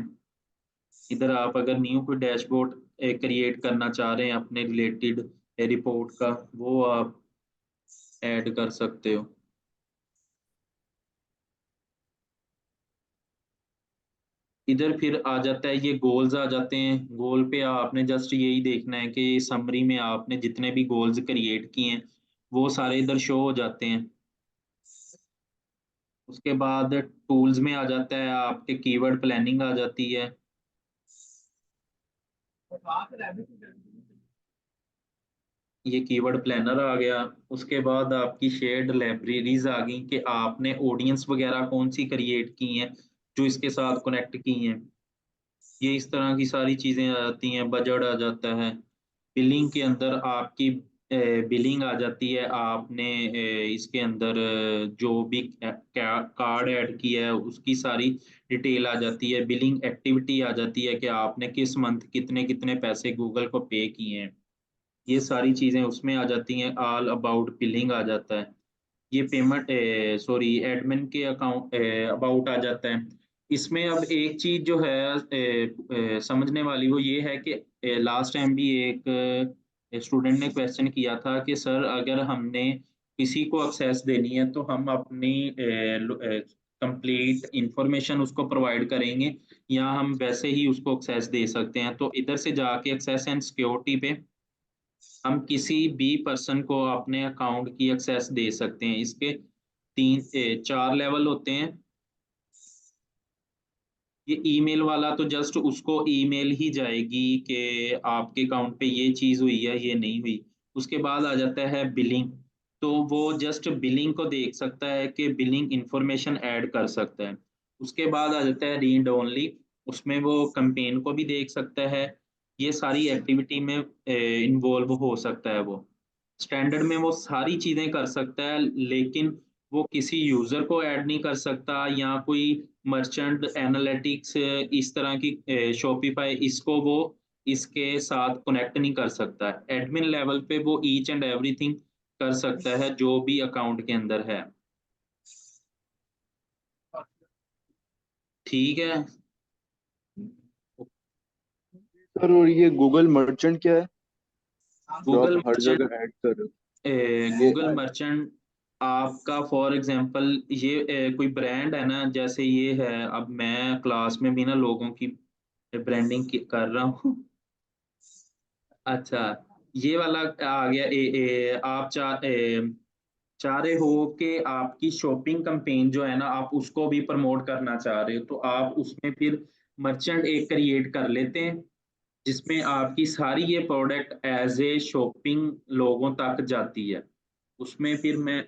इधर आप अगर न्यू कोई डैशबोर्ड क्रिएट करना चाह रहे हैं अपने रिलेटेड रिपोर्ट का, वो आप ऐड कर सकते हो। इधर फिर आ जाता है, ये गोल्स आ जाते हैं। गोल पे आपने जस्ट यही देखना है कि समरी में आपने जितने भी गोल्स क्रिएट किए हैं वो सारे इधर शो हो जाते हैं। उसके बाद टूल्स में आ जाता है, आपके कीवर्ड प्लानिंग आ जाती है। ये कीवर्ड प्लानर आ गया। उसके बाद आपकी शेयर्ड लाइब्रेरीज आ गई कि आपने ऑडियंस वगैरह कौन सी क्रिएट की हैं जो इसके साथ कनेक्ट की हैं। ये इस तरह की सारी चीज़ें आ जाती हैं। बजट आ जाता है। बिलिंग के अंदर आपकी बिलिंग आ जाती है। आपने इसके अंदर जो भी कार्ड ऐड किया है उसकी सारी डिटेल आ जाती है। बिलिंग एक्टिविटी आ जाती है कि आपने किस मंथ कितने कितने पैसे गूगल को पे किए हैं, ये सारी चीज़ें उसमें आ जाती हैं। ऑल अबाउट बिलिंग आ जाता है। ये पेमेंट सॉरी एडमिन के अकाउंट अबाउट आ जाता है। इसमें अब एक चीज़ जो है समझने वाली वो ये है कि लास्ट टाइम भी एक स्टूडेंट ने क्वेश्चन किया था कि सर अगर हमने किसी को एक्सेस देनी है तो हम अपनी कंप्लीट इंफॉर्मेशन उसको प्रोवाइड करेंगे या हम वैसे ही उसको एक्सेस दे सकते हैं। तो इधर से जाके एक्सेस एंड सिक्योरिटी पे हम किसी भी पर्सन को अपने अकाउंट की एक्सेस दे सकते हैं। इसके 4 लेवल होते हैं। ये ईमेल वाला तो जस्ट उसको ईमेल ही जाएगी कि आपके अकाउंट पे ये चीज़ हुई है, ये नहीं हुई। उसके बाद आ जाता है बिलिंग, तो वो जस्ट बिलिंग को देख सकता है कि बिलिंग इन्फॉर्मेशन ऐड कर सकता है। उसके बाद आ जाता है रीड ओनली, उसमें वो कैंपेन को भी देख सकता है। ये सारी एक्टिविटी में इन्वॉल्व हो सकता है वो। स्टैंडर्ड में वो सारी चीज़ें कर सकता है, लेकिन वो किसी यूज़र को ऐड नहीं कर सकता या कोई मर्चेंट एनालिटिक्स इस तरह की शॉपिफाई इसको वो इसके साथ कनेक्ट नहीं कर सकता। एडमिन लेवल पे वो ईच एंड एवरीथिंग कर सकता है जो भी अकाउंट के अंदर है। ठीक है। सर और ये गूगल मर्चेंट क्या है जो गूगल आप हर मर्चेंट, जगह ऐड कर रहे हो ये? गूगल मर्चेंट आपका फॉर एग्जांपल ये कोई ब्रांड है ना, जैसे ये है, अब मैं क्लास में भी ना लोगों की ब्रांडिंग कर रहा हूँ। अच्छा, ये वाला आ गया। आप चाह रहे हो कि आपकी शॉपिंग कैंपेन जो है ना, आप उसको भी प्रमोट करना चाह रहे हो, तो आप उसमें फिर मर्चेंट एक क्रिएट कर लेते हैं जिसमें आपकी सारी ये प्रोडक्ट एज ए शॉपिंग लोगों तक जाती है। उसमें फिर मैं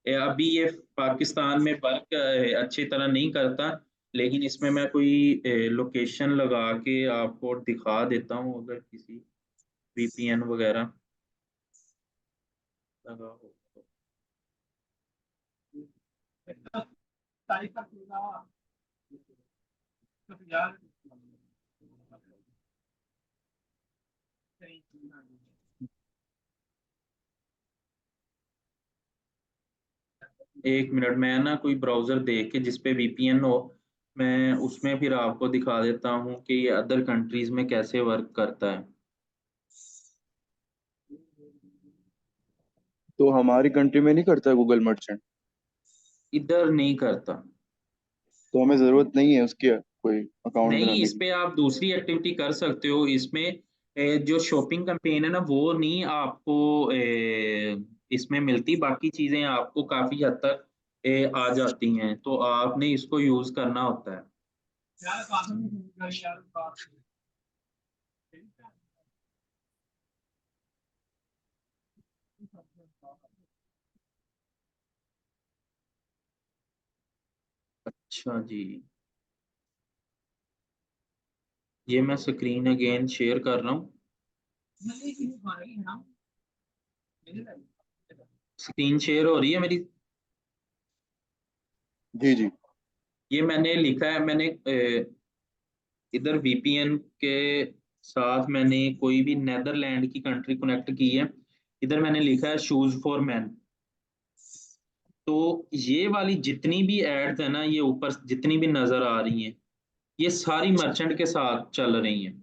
अभी ये पाकिस्तान में वर्क अच्छी तरह नहीं करता, लेकिन इसमें मैं कोई लोकेशन लगा के आपको दिखा देता हूँ, अगर किसी वीपीएन वगैरह लगा हो तो। एक मिनट, मैं ना कोई ब्राउजर देख के जिसपे वीपीएन हो, मैं उसमें फिर आपको दिखा देता हूँ कि ये अदर कंट्रीज में कैसे वर्क करता है। तो हमारी कंट्री में नहीं करता गूगल मर्चेंट? इधर नहीं करता। तो हमें जरूरत नहीं है उसकी कोई अकाउंट नहीं, बनाने इस की? पे आप दूसरी एक्टिविटी कर सकते हो। इसमें जो शॉपिंग कैंपेन है ना, वो नहीं आपको इसमें मिलती, बाकी चीजें आपको काफी हद तक आ जाती हैं, तो आपने इसको यूज करना होता है। अच्छा जी, ये मैं स्क्रीन अगेन शेयर कर रहा हूँ। स्क्रीन शेयर हो रही है मेरी? जी जी। ये मैंने लिखा है, मैंने इधर वीपीएन के साथ मैंने कोई भी नेदरलैंड की कंट्री कनेक्ट की है। इधर मैंने लिखा है शूज फॉर मैन। तो ये वाली जितनी भी एड्स है ना, ये ऊपर जितनी भी नजर आ रही हैं, ये सारी मर्चेंट के साथ चल रही हैं।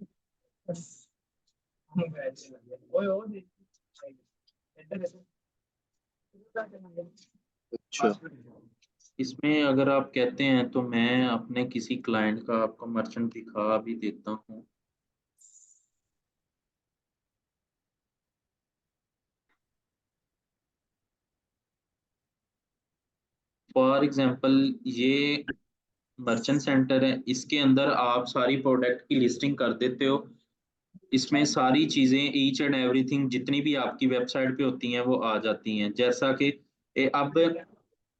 अच्छा। इसमें अगर आप कहते हैं तो मैं अपने किसी क्लाइंट का आपको मर्चेंट दिखा भी देता हूँ। फॉर एग्जांपल ये मर्चेंट सेंटर है, इसके अंदर आप सारी प्रोडक्ट की लिस्टिंग कर देते हो। इसमें सारी चीजें ईच एंड एवरीथिंग जितनी भी आपकी वेबसाइट पे होती हैं वो आ जाती हैं। जैसा कि अब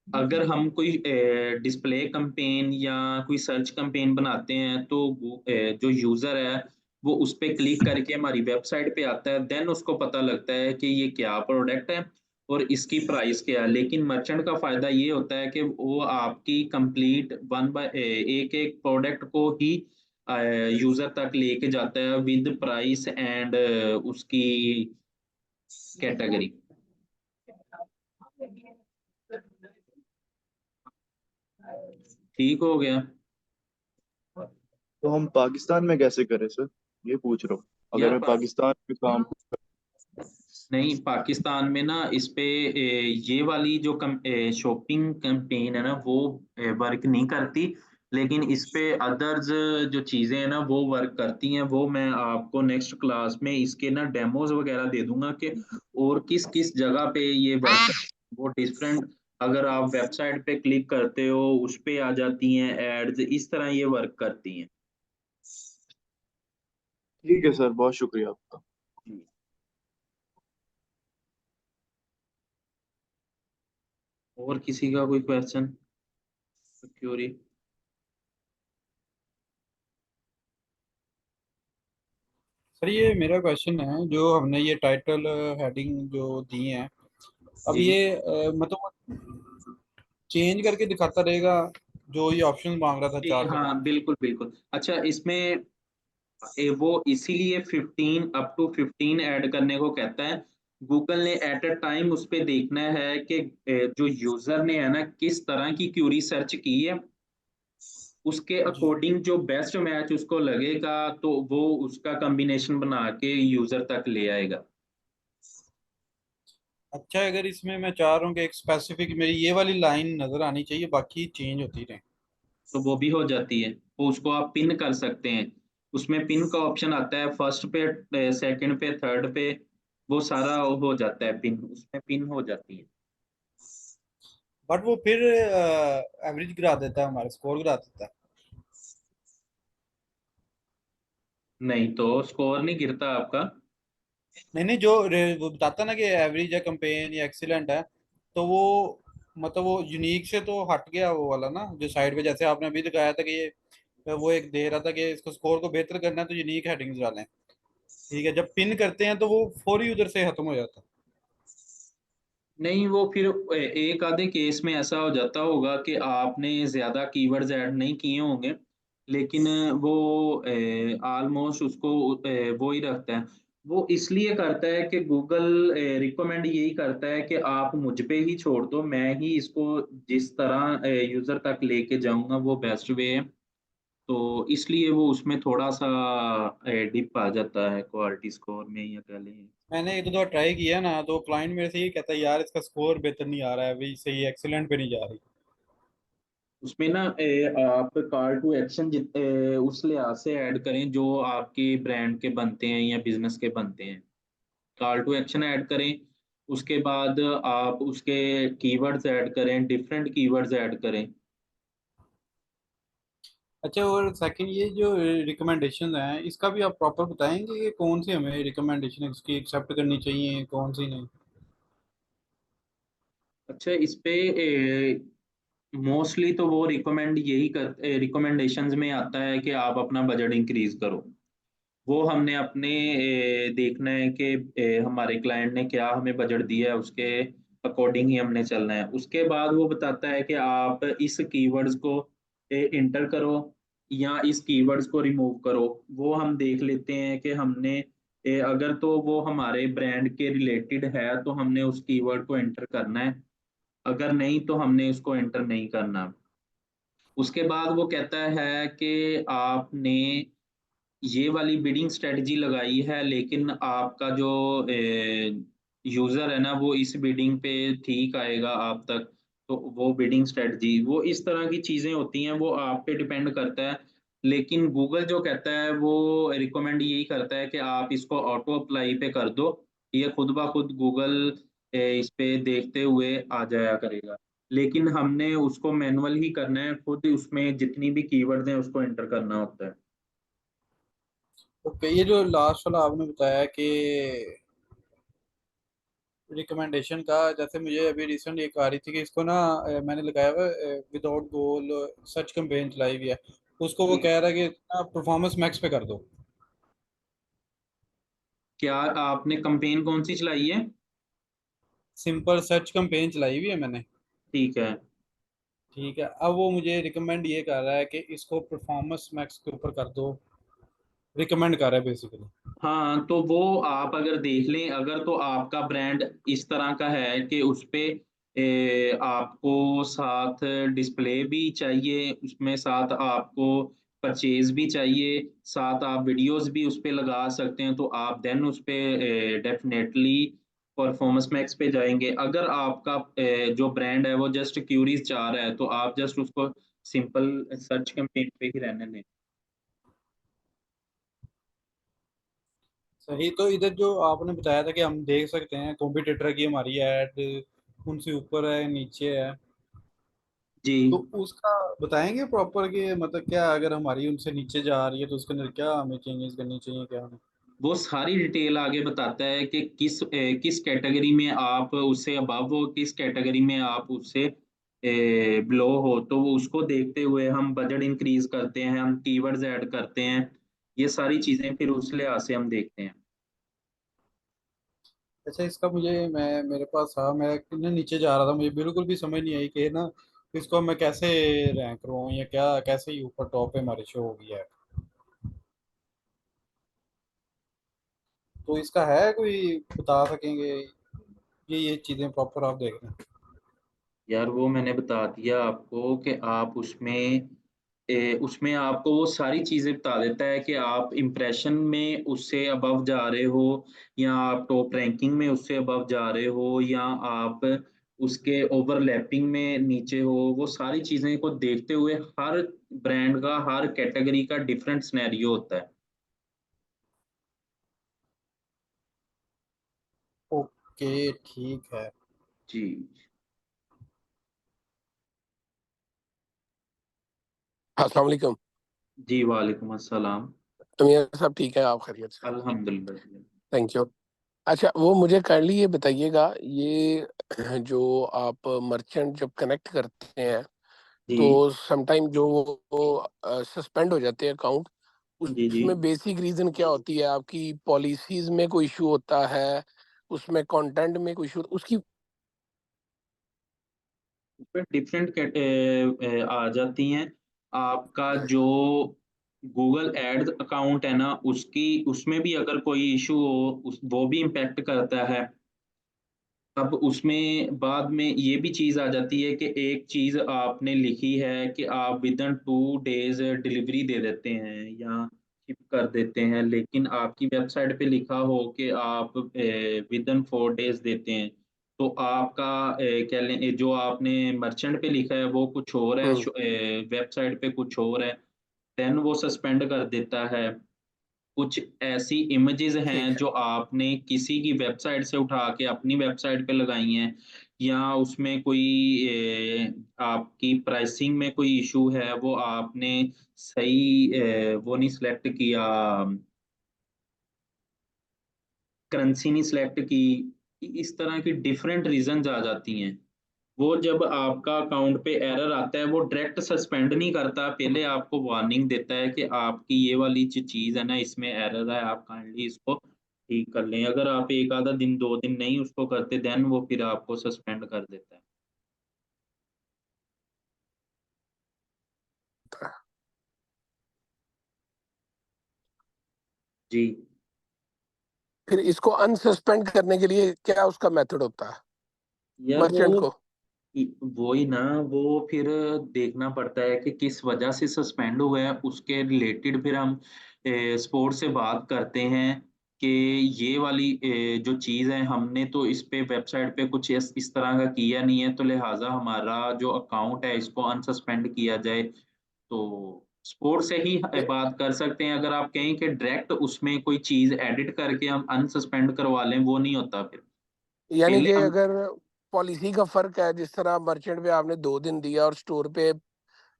अगर हम कोई डिस्प्ले कैंपेन या कोई सर्च कैंपेन बनाते हैं, तो जो यूजर है वो उस पर क्लिक करके हमारी वेबसाइट पे आता है, देन उसको पता लगता है कि ये क्या प्रोडक्ट है और इसकी प्राइस क्या है। लेकिन मर्चेंट का फायदा ये होता है कि वो आपकी कंप्लीट वन बाय एक एक प्रोडक्ट को ही यूजर तक लेके जाता है विद प्राइस एंड उसकी कैटेगरी। ठीक हो गया? तो हम पाकिस्तान में कैसे करें सर, ये पूछ रहा हूँ। अगर यार मैं पाकिस्तान में काम। नहीं, पाकिस्तान में ना इस पे ये वाली जो शॉपिंग कैंपेन है ना, वो वर्क नहीं करती, लेकिन इस पे अदर्स जो चीजें हैं ना वो वर्क करती हैं। वो मैं आपको नेक्स्ट क्लास में इसके ना डेमोज वगैरह दे दूंगा कि और किस किस जगह पे ये वर्क, वो डिफरेंट, अगर आप वेबसाइट पे क्लिक करते हो उस पे आ जाती हैं एड्स, इस तरह ये वर्क करती हैं। ठीक है सर, बहुत शुक्रिया आपका। और किसी का कोई क्वेश्चन, क्यूरी? सर ये मेरा क्वेश्चन है, जो हमने ये टाइटल हेडिंग जो दी है, अब जी ये मतलब चेंज करके दिखाता रहेगा जो ये ऑप्शन मांग रहा था जी, चार हाँ तरह। बिल्कुल बिल्कुल। अच्छा, इसमें वो इसीलिए 15 अप टू 15 ऐड करने को कहता है। गूगल ने एट अ टाइम उस पे देखना है कि जो यूजर ने है ना किस तरह की क्यूरी सर्च की है, उसके जी। अकॉर्डिंग जो बेस्ट मैच उसको लगेगा तो वो उसका कॉम्बिनेशन बना के यूजर तक ले आएगा। अच्छा, अगर इसमें मैं चाह रहा हूँ कि एक स्पेसिफिक मेरी ये वाली लाइन नजर आनी चाहिए, बाकी चेंज होती रहे। तो वो भी हो जाती है, वो उसको आप पिन कर सकते हैं। उसमें पिन का ऑप्शन आता है फर्स्ट पे, सेकंड पे, थर्ड पे, वो सारा हो जाता है पिन, उसमें पिन हो जाती है। बट वो फिर एवरेज गिरा देता है, हमारा स्कोर गिरा देता है। नहीं तो स्कोर नहीं गिरता आपका। नहीं नहीं, वो बताता ना कि एवरेज है, कंपेन या एक्सीलेंट है, तो वो मतलब वो यूनिक से तो हट गया वो वाला ना, जो साइड पे जैसे आपने अभी दिखाया था कि ये वो एक दे रहा था कि इसको स्कोर को बेहतर करना है तो यूनिक हेडिंग्स डालें। ठीक है, जब पिन करते हैं तो वो फौरी उधर से खत्म हो जाता है। नहीं वो फिर एक आधे केस में ऐसा हो जाता होगा कि आपने ज्यादा कीवर्ड्स ऐड नहीं किए होंगे, लेकिन वो ऑलमोस्ट उसको वो ही रखता है। वो इसलिए करता है कि गूगल रिकमेंड यही करता है कि आप मुझ पे ही छोड़ दो, मैं ही इसको जिस तरह यूजर तक लेके जाऊंगा वो बेस्ट वे है। तो इसलिए वो उसमें थोड़ा सा डिप आ जाता है क्वालिटी स्कोर में या कह लें। मैंने एक दो बार ट्राई किया ना, तो क्लाइंट मेरे से ये कहता है यार इसका स्कोर बेहतर नहीं आ रहा है, अभी सही एक्सीलेंट पे नहीं जा रही। उसमें ना आप कॉल टू एक्शन उस लिहाज से ऐड करें जो आपके ब्रांड के बनते हैं या बिजनेस के बनते हैं। कॉल टू एक्शन ऐड करें, उसके बाद आप उसके कीवर्ड्स ऐड करें, डिफरेंट कीवर्ड्स ऐड करें। अच्छा, और सेकंड ये जो रिकमेंडेशन है इसका भी आप प्रॉपर बताएंगे कि कौन सी हमें रिकमेंडेशन इसकी एक्सेप्ट करनी चाहिए, कौन सी नहीं। अच्छा इस पे मोस्टली तो वो रिकमेंड यही कर रिकमेंडेशंस में आता है कि आप अपना बजट इंक्रीज करो। वो हमने अपने देखना है कि हमारे क्लाइंट ने क्या हमें बजट दिया है, उसके अकॉर्डिंग ही हमने चलना है। उसके बाद वो बताता है कि आप इस कीवर्ड्स को इंटर करो या इस कीवर्ड्स को रिमूव करो। वो हम देख लेते हैं कि हमने अगर तो वो हमारे ब्रांड के रिलेटेड है तो हमने उस कीवर्ड को एंटर करना है, अगर नहीं तो हमने उसको एंटर नहीं करना। उसके बाद वो कहता है कि आपने ये वाली बिडिंग स्ट्रेटजी लगाई है, लेकिन आपका जो यूजर है ना वो इस बिडिंग पे ठीक आएगा आप तक, तो वो बिडिंग स्ट्रेटजी, वो इस तरह की चीजें होती हैं, वो आप पे डिपेंड करता है। लेकिन गूगल जो कहता है वो रिकमेंड यही करता है कि आप इसको ऑटो अप्लाई पे कर दो, ये खुद ब खुद गूगल इस पे देखते हुए आ जाया करेगा। लेकिन हमने उसको मैनुअल ही करना है, खुद उसमें जितनी भी कीवर्ड्स हैं उसको एंटर करना होता है। ओके, ये जो लास्ट वाला आपने बताया कि रिकमेंडेशन का, जैसे मुझे अभी रिसेंट एक आ रही थी कि इसको ना मैंने लगाया हुआ विदाउट गोल सर्च कैंपेन चलाई हुई है, उसको वो कह रहा है कि ना परफॉर्मेंस मैक्स पे कर दो। क्या आपने कंपेन कौन सी चलाई है? सिंपल सर्च कैंपेन चलाई हुई है मैंने। ठीक है। ठीक है, अब वो मुझे रिकमेंड ये कर रहा है कि इसको परफॉर्मेंस मैक्स के ऊपर कर दो, रिकमेंड कर रहा है बेसिकली। हाँ तो वो आप अगर देख लें, अगर तो आपका ब्रांड इस तरह का है कि उस पे आपको साथ डिस्प्ले भी चाहिए, उसमें साथ आपको परचेज भी चाहिए, साथ आप वीडियोस भी उस पे लगा सकते हैं, तो आप देन उस पे डेफिनेटली परफॉर्मेंस मैक्स पे जाएंगे। अगर आपका जो ब्रांड है वो जस्ट क्यूरीज चाह रहा है तो आप जस्ट उसको सिंपल सर्च कैंपेन पे ही रहने दें। सही, तो इधर जो आपने बताया था कि हम देख सकते हैं कॉम्पिटिटर की हमारी ऐड उनसे ऊपर है नीचे है, जी। तो उसका बताएंगे प्रॉपर कि मतलब क्या अगर हमारी उनसे नीचे जा रही है तो उसके अंदर क्या हमें चेंजेस करनी चाहिए, क्या हमें। वो सारी डिटेल आगे बताता है कि किस कैटेगरी में आप उससे अबव हो, किस कैटेगरी में आप उससे बिलो हो, तो वो उसको देखते हुए हम बजट इंक्रीज करते हैं, हम कीवर्ड्स ऐड करते हैं, ये सारी चीजें फिर उस लिहाज से हम देखते हैं। अच्छा, इसका मुझे मैं मेरे पास था, मैं कितने नीचे जा रहा था, मुझे बिल्कुल भी समझ नहीं आई कि ना इसको मैं कैसे रैंक करूँ या क्या कैसे ही ऊपर टॉप पे हमारे शो होगी है। तो इसका है कोई बता सकेंगे? ये चीजें प्रॉपर आप देख रहे हैं। यार वो मैंने बता दिया आपको कि आप उसमें आपको वो सारी चीज़ें बता देता है कि आप इम्प्रेशन में उससे अबव जा रहे हो या आप टॉप रैंकिंग में उससे अबव जा रहे हो या आप उसके ओवरलैपिंग में नीचे हो। वो सारी चीज़ें को देखते हुए हर ब्रांड का, हर कैटेगरी का डिफरेंट सिनेरियो होता है। ओके, ठीक है। जी। अस्सलाम वालेकुम। जी, वालेकुम अस्सलाम। मियां साहब ठीक है, आप खैरियत से? अल्हम्दुलिल्लाह। Thank you. अच्छा, वो मुझे काइंडली ये बताइएगा, ये जो आप मर्चेंट जब कनेक्ट करते हैं जी, तो समटाइम जो वो सस्पेंड हो जाते हैं अकाउंट, जी, जी। उसमें बेसिक रीजन क्या होती है? आपकी पॉलिसीज में कोई इशू होता है, उसमें कंटेंट में कोई इशू उसकी? उसपे डिफरेंट आ जाती हैं। आपका जो गूगल एड्स अकाउंट है ना, उसकी उसमें भी अगर कोई इशू हो वो भी इम्पैक्ट करता है। अब उसमें बाद में ये भी चीज़ आ जाती है कि एक चीज़ आपने लिखी है कि आप विदिन 2 डेज डिलीवरी दे देते हैं या शिप कर देते हैं, लेकिन आपकी वेबसाइट पे लिखा हो कि आप विदिन 4 डेज देते हैं। तो आपका क्या लें, जो आपने मर्चेंट पे लिखा है वो कुछ और है, हम्म। वेबसाइट पे कुछ और है, देन वो सस्पेंड कर देता है। कुछ ऐसी इमेजेस ठीक हैं है। जो आपने किसी की वेबसाइट से उठा के अपनी वेबसाइट पे लगाई हैं या उसमें कोई आपकी प्राइसिंग में कोई इशू है, वो आपने सही वो नहीं सिलेक्ट किया, करेंसी नहीं सिलेक्ट की। इस तरह की डिफरेंट रीजंस आ जाती हैं। वो जब आपका अकाउंट पे एरर आता है, वो डायरेक्ट सस्पेंड नहीं करता, पहले आपको वार्निंग देता है कि आपकी ये वाली जो चीज़ है ना, इसमें एरर है, आप काइंडली इसको ठीक कर लें। अगर आप 1 आधा दिन, 2 दिन नहीं उसको करते, देन वो फिर आपको सस्पेंड कर देता है। जी। फिर इसको अनसस्पेंड करने के लिए क्या उसका मेथड होता है यार मर्चेंट को? वो ही ना, वो फिर देखना पड़ता है कि किस वजह से सस्पेंड हुआ है, उसके रिलेटेड फिर हम स्पोर्ट से बात करते हैं कि ये वाली जो चीज़ है, हमने तो इस पे वेबसाइट पे कुछ इस तरह का किया नहीं है, तो लिहाजा हमारा जो अकाउंट है इसको अनसस्पेंड किया जाए। तो स्पोर्ट से ही बात कर सकते हैं। अगर आप कहें कि डायरेक्ट उसमें कोई चीज़ एडिट करके हम अनसस्पेंड करवा लें, वो नहीं होता फिर। यानी पहले कि हम अगर पॉलिसी का फर्क है, जिस तरह मर्चेंट पे आपने 2 दिन दिया और स्टोर पे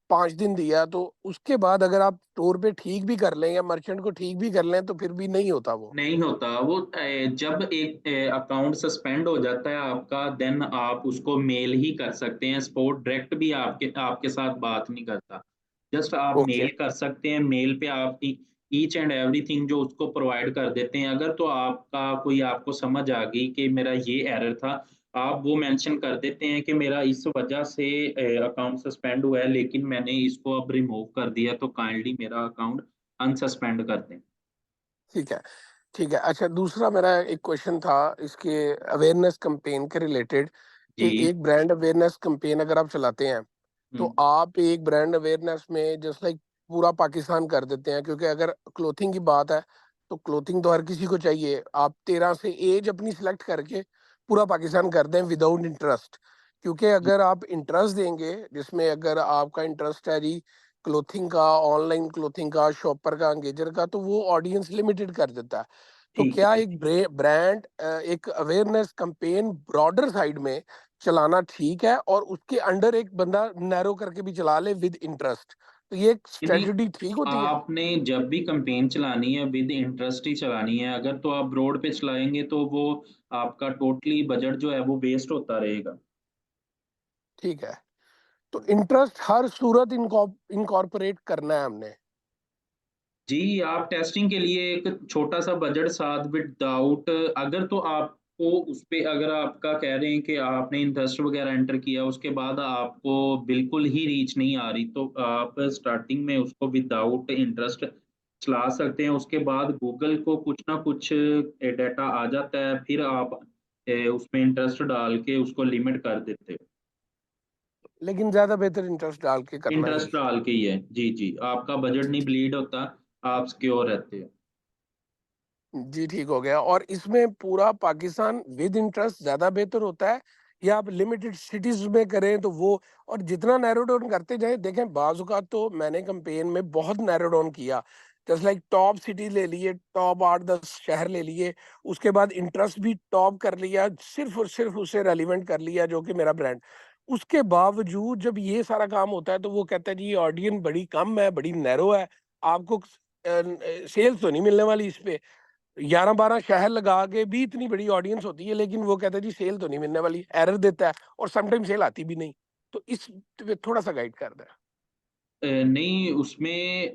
5 दिन दिया, तो उसके बाद अगर आप स्टोर पे ठीक भी कर लें या मर्चेंट को ठीक भी कर लें तो फिर भी नहीं होता वो? नहीं होता वो। जब एक अकाउंट सस्पेंड हो जाता है आपका, देन आप उसको मेल ही कर सकते हैं। स्पोर्ट डायरेक्ट भी आपके आपके साथ बात नहीं करता। जस्ट आप ओके। मेल कर सकते हैं। मेल पे आप ईच एंड एवरीथिंग जो उसको प्रोवाइड कर देते हैं। अगर तो आपका कोई आपको समझ आ गई कि मेरा ये एरर था, आप वो मेंशन कर देते हैं कि मेरा इस वजह से अकाउंट सस्पेंड हुआ है, लेकिन मैंने इसको अब रिमूव कर दिया, तो काइंडली मेरा अकाउंट अनसस्पेंड कर दें। ठीक है। ठीक है। अच्छा, दूसरा मेरा एक क्वेश्चन था इसके अवेयरनेस कैंपेन के रिलेटेड, कि जी। एक ब्रांड अवेयरनेस कैंपेन अगर आप चलाते हैं तो हुँ। आप एक ब्रांड अवेयरनेस में जस्ट लाइक पूरा पाकिस्तान कर देते हैं, क्योंकि अगर क्लोथिंग की बात है तो क्लोथिंग तो हर किसी को चाहिए। आप 13 से एज अपनी सिलेक्ट करके पूरा पाकिस्तान कर दें विदाउट इंटरेस्ट, क्योंकि अगर आप इंटरेस्ट देंगे, जिसमें अगर आपका इंटरेस्ट है जी क्लोथिंग का, ऑनलाइन क्लोथिंग का, शॉपर का, एंगेजर का, तो वो ऑडियंस लिमिटेड कर देता है। तो ठीक क्या है। एक ब्रांड एक अवेयरनेस कैंपेन ब्रॉडर साइड में चलाना ठीक है, और उसके अंडर एक बंदा नैरो करके भी चला ले विद इंटरेस्ट, तो ये एक यानी स्ट्रेटजी ठीक होती है? आपने जब भी कैंपेन चलानी है, विद इंटरेस्ट ही चलानी है। अगर तो आप रोड पे चलाएँगे तो वो आपका टोटली बजट जो है वो वेस्ट होता रहेगा। ठीक है। तो इंटरेस्ट हर सूरत इनकॉर्पोरेट करना है हमने? जी, आप टेस्टिंग के लिए एक छोटा-सा बजट साथ विदाउट, अगर तो आपको उसपे, अगर आपका कह रहे हैं कि आपने इंटरेस्ट वगैरह एंटर किया, उसके बाद आपको बिल्कुल ही रीच नहीं आ रही, तो आप स्टार्टिंग में उसको विदाउट इंटरेस्ट चला सकते हैं। उसके बाद गूगल को कुछ ना कुछ डाटा आ जाता है, फिर आप उसमें इंटरेस्ट डाल के उसको लिमिट कर देते हो। लेकिन ज्यादा बेहतर इंटरेस्ट डाल के करना ही इंटरेस्ट डाल के ही है, जी जी, आपका बजट नहीं ब्लीड होता, आप सिक्योर रहते हो। जी ठीक हो गया। और इसमें पूरा पाकिस्तान विद इंटरेस्ट ज्यादा बेहतर होता है, या आप लिमिटेड सिटीज में करें तो वो, और जितना नैरो डाउन करते जाए, देखें बाजुकात तो मैंने कैंपेन में बहुत नैरो डाउन किया, जस्ट लाइक टॉप सिटी ले लिए, टॉप 8-10 शहर ले लिए, उसके बाद इंटरेस्ट भी टॉप कर लिया, सिर्फ और सिर्फ उससे रेलिवेंट कर लिया जो कि मेरा ब्रांड। उसके बावजूद जब ये सारा काम होता है तो वो कहता है जी ये ऑडियंस बड़ी कम है, बड़ी नैरो है, आपको सेल्स तो नहीं मिलने वाली इस पे। 11-12 शहर लगा के भी इतनी बड़ी ऑडियंस होती है, लेकिन वो कहता है जी सेल तो नहीं मिलने वाली, एरर देता है, और समटाइम सेल आती भी नहीं। तो इस पे थोड़ा सा गाइड कर दे। नहीं, उसमें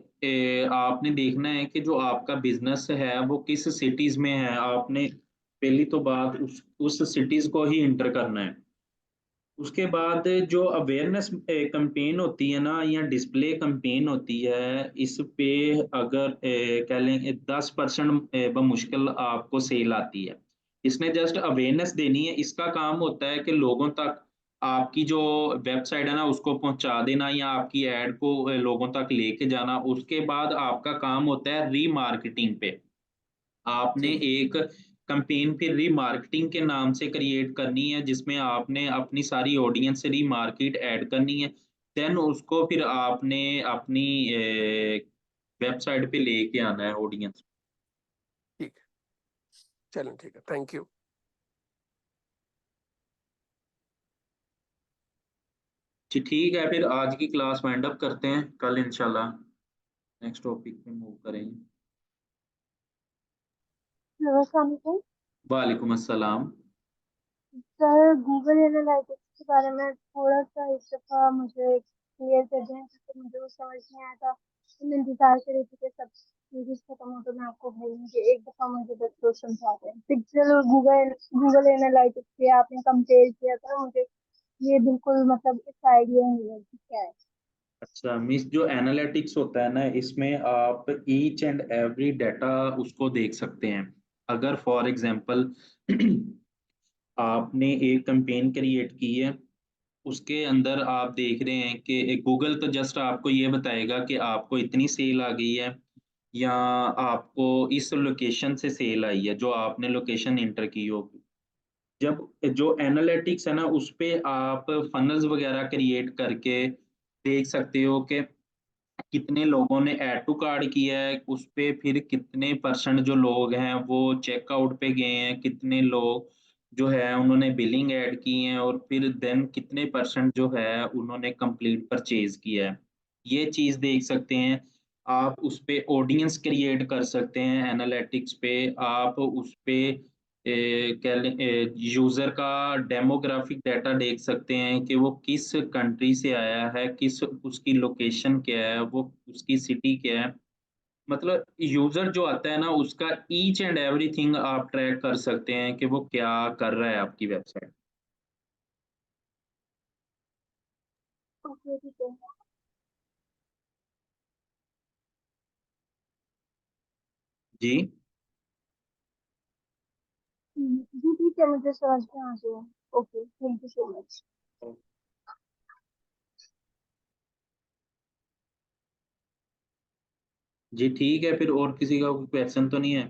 आपने देखना है कि जो आपका बिजनेस है वो किस सिटीज में है। आपने पहली तो बात उस सिटीज को ही इंटर करना है। उसके बाद जो अवेयरनेस कैंपेन होती है ना, या डिस्प्ले कैंपेन होती है, इस पे अगर कह लें 10% बमुश्किल आपको सेल आती है। इसने जस्ट अवेयरनेस देनी है। इसका काम होता है कि लोगों तक आपकी जो वेबसाइट है ना उसको पहुंचा देना, या आपकी ऐड को लोगों तक लेके जाना। उसके बाद आपका काम होता है रीमार्केटिंग पे। आपने ठीक एक कैंपेन फिर रीमार्केटिंग के नाम से क्रिएट करनी है, जिसमें आपने अपनी सारी ऑडियंस से रीमार्केट ऐड करनी है। देन उसको फिर आपने अपनी वेबसाइट पे लेके आना है ऑडियंस। ठीक है, चलें ठीक है, थैंक यू। जी ठीक है, फिर आज की क्लास वाइंड अप करते हैं, कल इंशाल्लाह नेक्स्ट टॉपिक पे मूव करेंगे। अस्सलामुअलैकुम वालेकुम अस्सलाम। सर। गूगल एनालिटिक्स के बारे में थोड़ा सा एक दफ़ा मुझे क्लियर कर दें, क्योंकि मुझे वो समझ नहीं आया था। तो मैं इंतजार कर रही थी कि सब सीरीज खत्म हो तो मैं आपको भेजूंगी। एक दफ़ा मुझे बस तो समझा दें। पिक्सल और गूगल गूगल एनालिटिक्स पे आपने कंपेयर किया था, मुझे ये बिल्कुल मतलब इस आइडिया नहीं है कि क्या है। अच्छा मिस, जो एनालिटिक्स होता है ना, इसमें आप ईच एंड एवरी डाटा उसको देख सकते हैं। अगर फॉर एग्जांपल आपने एक कैंपेन क्रिएट की है, उसके अंदर आप देख रहे हैं कि गूगल तो जस्ट आपको ये बताएगा कि आपको इतनी सेल आ गई है, या आपको इस लोकेशन से सेल आई है, जो आपने लोकेशन इंटर की होगी। जब जो एनालिटिक्स है ना, उस पे आप फनल्स वगैरह क्रिएट करके देख सकते हो कि कितने लोगों ने ऐड टू कार्ट किया है, उस पे फिर कितने परसेंट जो लोग हैं वो चेकआउट पे गए हैं, कितने लोग जो है उन्होंने बिलिंग ऐड की है, और फिर देन कितने परसेंट जो है उन्होंने कंप्लीट परचेज किया है। ये चीज़ देख सकते हैं। आप उस पे ऑडियंस क्रिएट कर सकते हैं एनालिटिक्स पे। आप उस पे यूजर का डेमोग्राफिक डाटा देख सकते हैं कि वो किस कंट्री से आया है, किस उसकी लोकेशन क्या है, वो उसकी सिटी क्या है। मतलब यूजर जो आता है ना, उसका ईच एंड एवरीथिंग आप ट्रैक कर सकते हैं कि वो क्या कर रहा है आपकी वेबसाइट। ओके ठीक है। जी जी ठीक है, मुझे समझ में आ गया। Okay, thank you so much. जी ठीक है, फिर और किसी का कोई क्वेश्चन तो नहीं है?